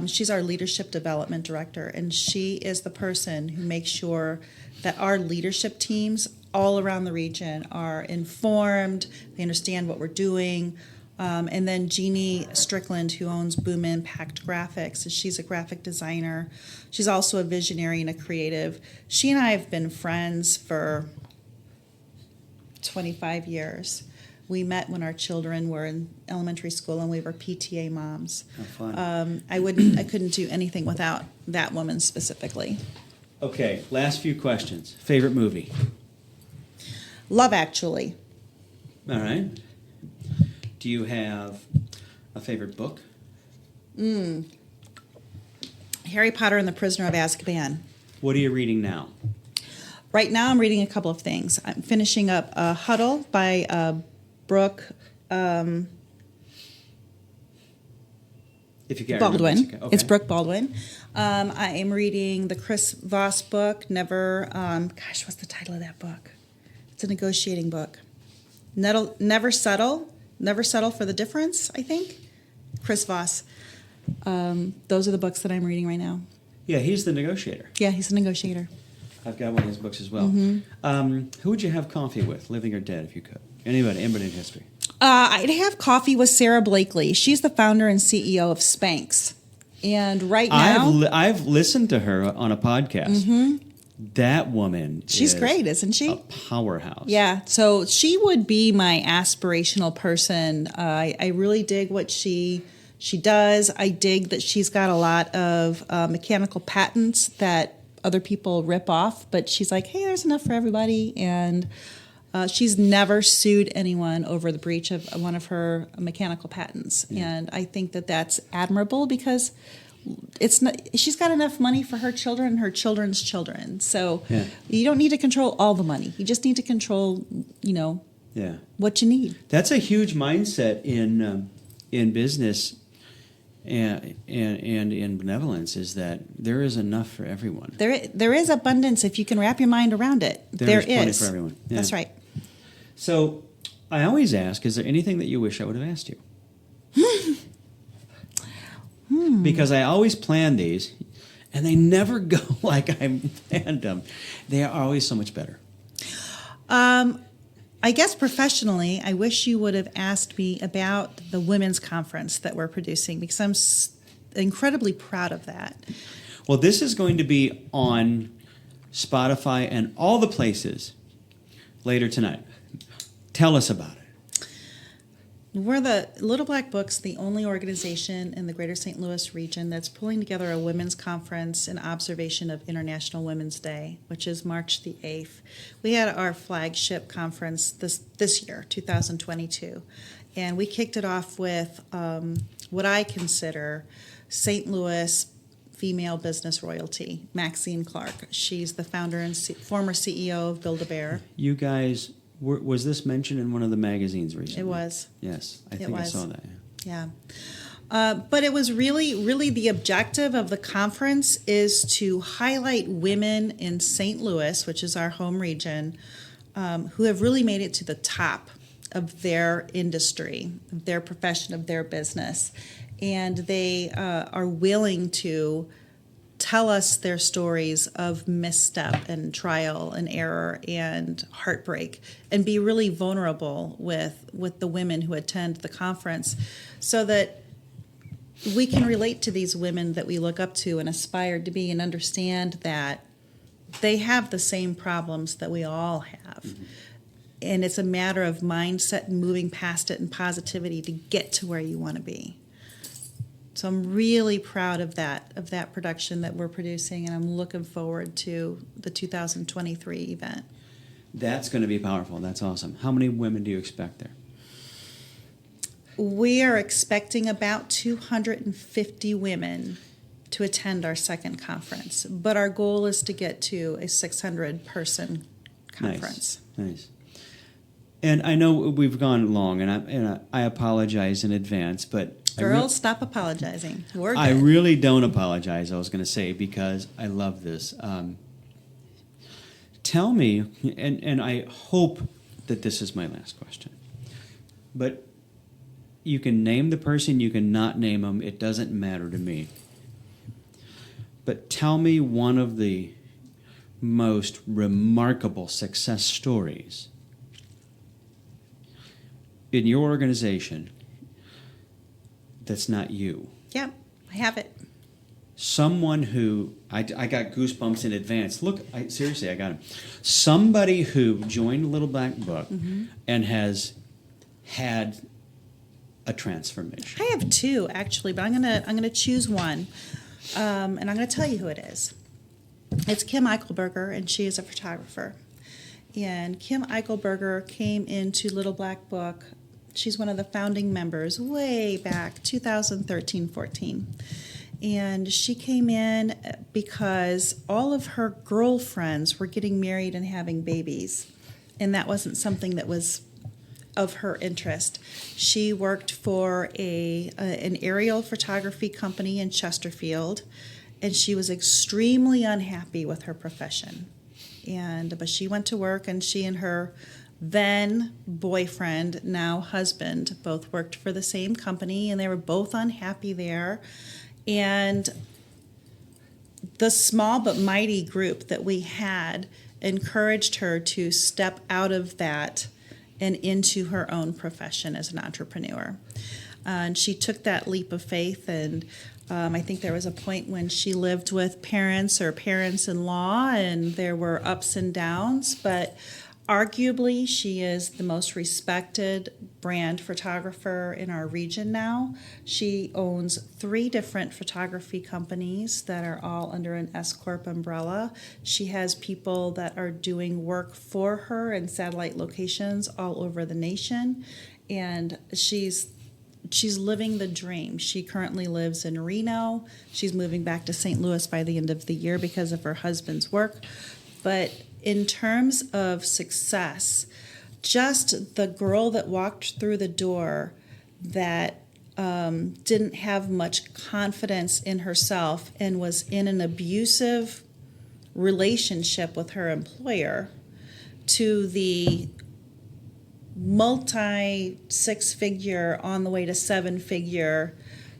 She's our leadership development director, and she is the person who makes sure that our leadership teams all around the region are informed, they understand what we're doing. And then Jeannie Strickland, who owns Boom Impact Graphics, she's a graphic designer. She's also a visionary and a creative. She and I have been friends for 25 years. We met when our children were in elementary school, and we were PTA moms. How fun. I couldn't do anything without that woman specifically. Okay, last few questions. Favorite movie? Love Actually. All right. Do you have a favorite book? Harry Potter and the Prisoner of Azkaban. What are you reading now? Right now, I'm reading a couple of things. I'm finishing up Huddle by Brooke If you can't Baldwin. remember, okay. It's Brooke Baldwin. I am reading the Chris Voss book, Never, what's the title of that book? It's a negotiating book. Never Settle for the Difference, I think. Chris Voss. Those are the books that I'm reading right now. Yeah, he's the negotiator. Yeah, he's a negotiator. I've got one of his books as well. Who would you have coffee with, living or dead, if you could? Anybody in history? I'd have coffee with Sarah Blakely. She's the founder and CEO of Spanx. And right now... I've listened to her on a podcast. That woman she's great, isn't she? A powerhouse. Yeah, so she would be my aspirational person. I really dig what she does. I dig that she's got a lot of mechanical patents that other people rip off, but she's like, hey, there's enough for everybody. And she's never sued anyone over the breach of one of her mechanical patents. Yeah. And I think that that's admirable because it's not, she's got enough money for her children and her children's children. So you don't need to control all the money. You just need to control, what you need. That's a huge mindset in business and in benevolence, is that there is enough for everyone. There is abundance if you can wrap your mind around it. There's plenty for everyone. Yeah. That's right. So I always ask, is there anything that you wish I would have asked you? Because I always plan these, and they never go like I planned them. They are always so much better. I guess professionally, I wish you would have asked me about the women's conference that we're producing, because I'm incredibly proud of that. Well, this is going to be on Spotify and all the places later tonight. Tell us about it. We're the Little Black Book's the only organization in the greater St. Louis region that's pulling together a women's conference in observation of International Women's Day, which is March the 8th. We had our flagship conference this year, 2022, and we kicked it off with what I consider St. Louis female business royalty, Maxine Clark. She's the founder and former CEO of Build-A-Bear. You guys... Was this mentioned in one of the magazines recently? It was. Yes, I think I saw that. Yeah. But it was really the objective of the conference is to highlight women in St. Louis, which is our home region, who have really made it to the top of their industry, of their profession, of their business. and they are willing to tell us their stories of misstep and trial and error and heartbreak, and be really vulnerable with the women who attend the conference, so that we can relate to these women that we look up to and aspire to be, and understand that they have the same problems that we all have. Mm-hmm. And it's a matter of mindset and moving past it and positivity to get to where you want to be. So I'm really proud of that production that we're producing, and I'm looking forward to the 2023 event. That's going to be powerful. That's awesome. How many women do you expect there? We are expecting about 250 women to attend our second conference, but our goal is to get to a 600-person conference. Nice. And I know we've gone long, and I apologize in advance, but girls, stop apologizing. We're good. I really don't apologize, I was going to say, because I love this. Tell me, and I hope that this is my last question, but you can name the person, you can not name them, it doesn't matter to me. But tell me one of the most remarkable success stories in your organization that's not you. Yeah, I have it. Someone who, I got goosebumps in advance. Look, seriously, I got them. Somebody who joined Little Black Book and has had a transformation. I have two, actually, but I'm gonna choose one, and I'm gonna tell you who it is. It's Kim Eichelberger, and she is a photographer. And Kim Eichelberger came into Little Black Book. She's one of the founding members way back, 2013-14. And she came in because all of her girlfriends were getting married and having babies. And that wasn't something that was of her interest. She worked for an aerial photography company in Chesterfield, and she was extremely unhappy with her profession. But she went to work, and she and her then boyfriend, now husband, both worked for the same company, and they were both unhappy there. And the small but mighty group that we had encouraged her to step out of that and into her own profession as an entrepreneur. And she took that leap of faith, and I think there was a point when she lived with parents or parents-in-law, and there were ups and downs, but arguably, she is the most respected brand photographer in our region now. She owns 3 different photography companies that are all under an S-Corp umbrella. She has people that are doing work for her in satellite locations all over the nation, and she's living the dream. She currently lives in Reno. She's moving back to St. Louis by the end of the year because of her husband's work. But in terms of success, just the girl that walked through the door that didn't have much confidence in herself and was in an abusive relationship with her employer, to the multi-6-figure, on the way to 7-figure,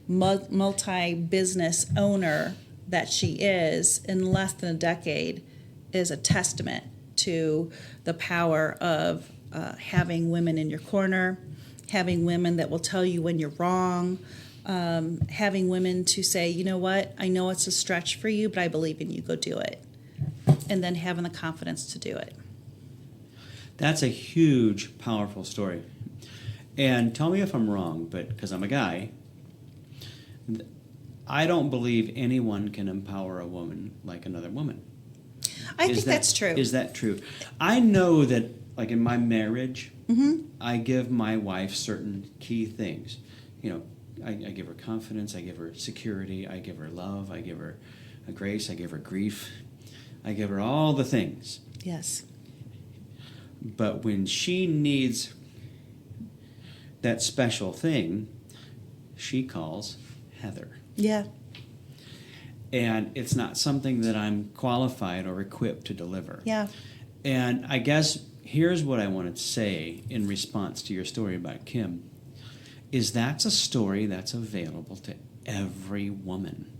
multi-business owner that she is in less than a decade, is a testament to the power of having women in your corner, having women that will tell you when you're wrong, having women to say, you know what, I know it's a stretch for you, but I believe in you, go do it. And then having the confidence to do it. That's a huge, powerful story. And tell me if I'm wrong, but because I'm a guy, I don't believe anyone can empower a woman like another woman. I think that's true. Is that true? I know that, like in my marriage, I give my wife certain key things. You know, I give her confidence, I give her security, I give her love, I give her grace, I give her grief, I give her all the things. Yes. But when she needs that special thing, she calls Heather. Yeah. And it's not something that I'm qualified or equipped to deliver. Yeah. And I guess here's what I want to say in response to your story about Kim, is that's a story that's available to every woman.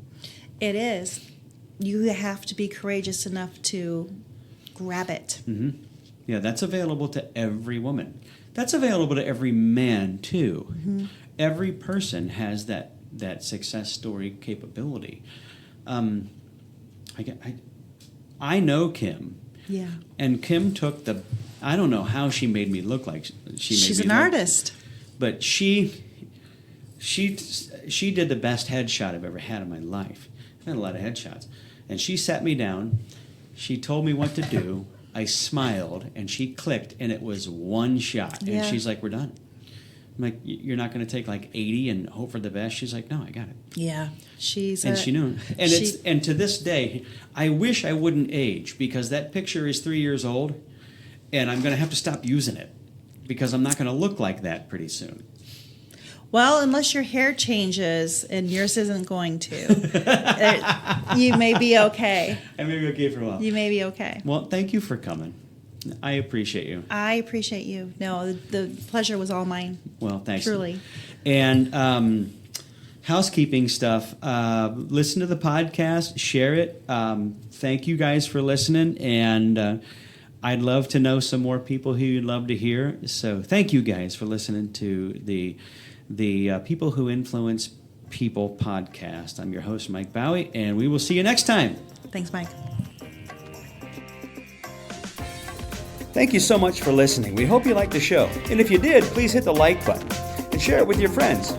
It is. You have to be courageous enough to grab it. Mm-hmm. Yeah, that's available to every woman. That's available to every man, too. Mm-hmm. Every person has that success story capability. I know Kim. Yeah. And Kim took I don't know how she made me look like She's an artist. But she did the best headshot I've ever had in my life. I've had a lot of headshots. And she sat me down. She told me what to do. I smiled, and she clicked, and it was one shot. And she's like, we're done. I'm like, you're not going to take like 80 and hope for the best? She's like, no, I got it. Yeah. She knew. And to this day, I wish I wouldn't age, because that picture is 3 years old, and I'm going to have to stop using it because I'm not going to look like that pretty soon. Well, unless your hair changes, and yours isn't going to, you may be okay. I may be okay for a while. You may be okay. Well, thank you for coming. I appreciate you. I appreciate you. No, the pleasure was all mine. Well, thanks. Truly. And housekeeping stuff. Listen to the podcast. Share it. Thank you guys for listening. And I'd love to know some more people who you'd love to hear. So thank you guys for listening to the People Who Influence People podcast. I'm your host, Mike Bowie, and we will see you next time. Thanks, Mike. Thank you so much for listening. We hope you liked the show. And if you did, please hit the like button and share it with your friends.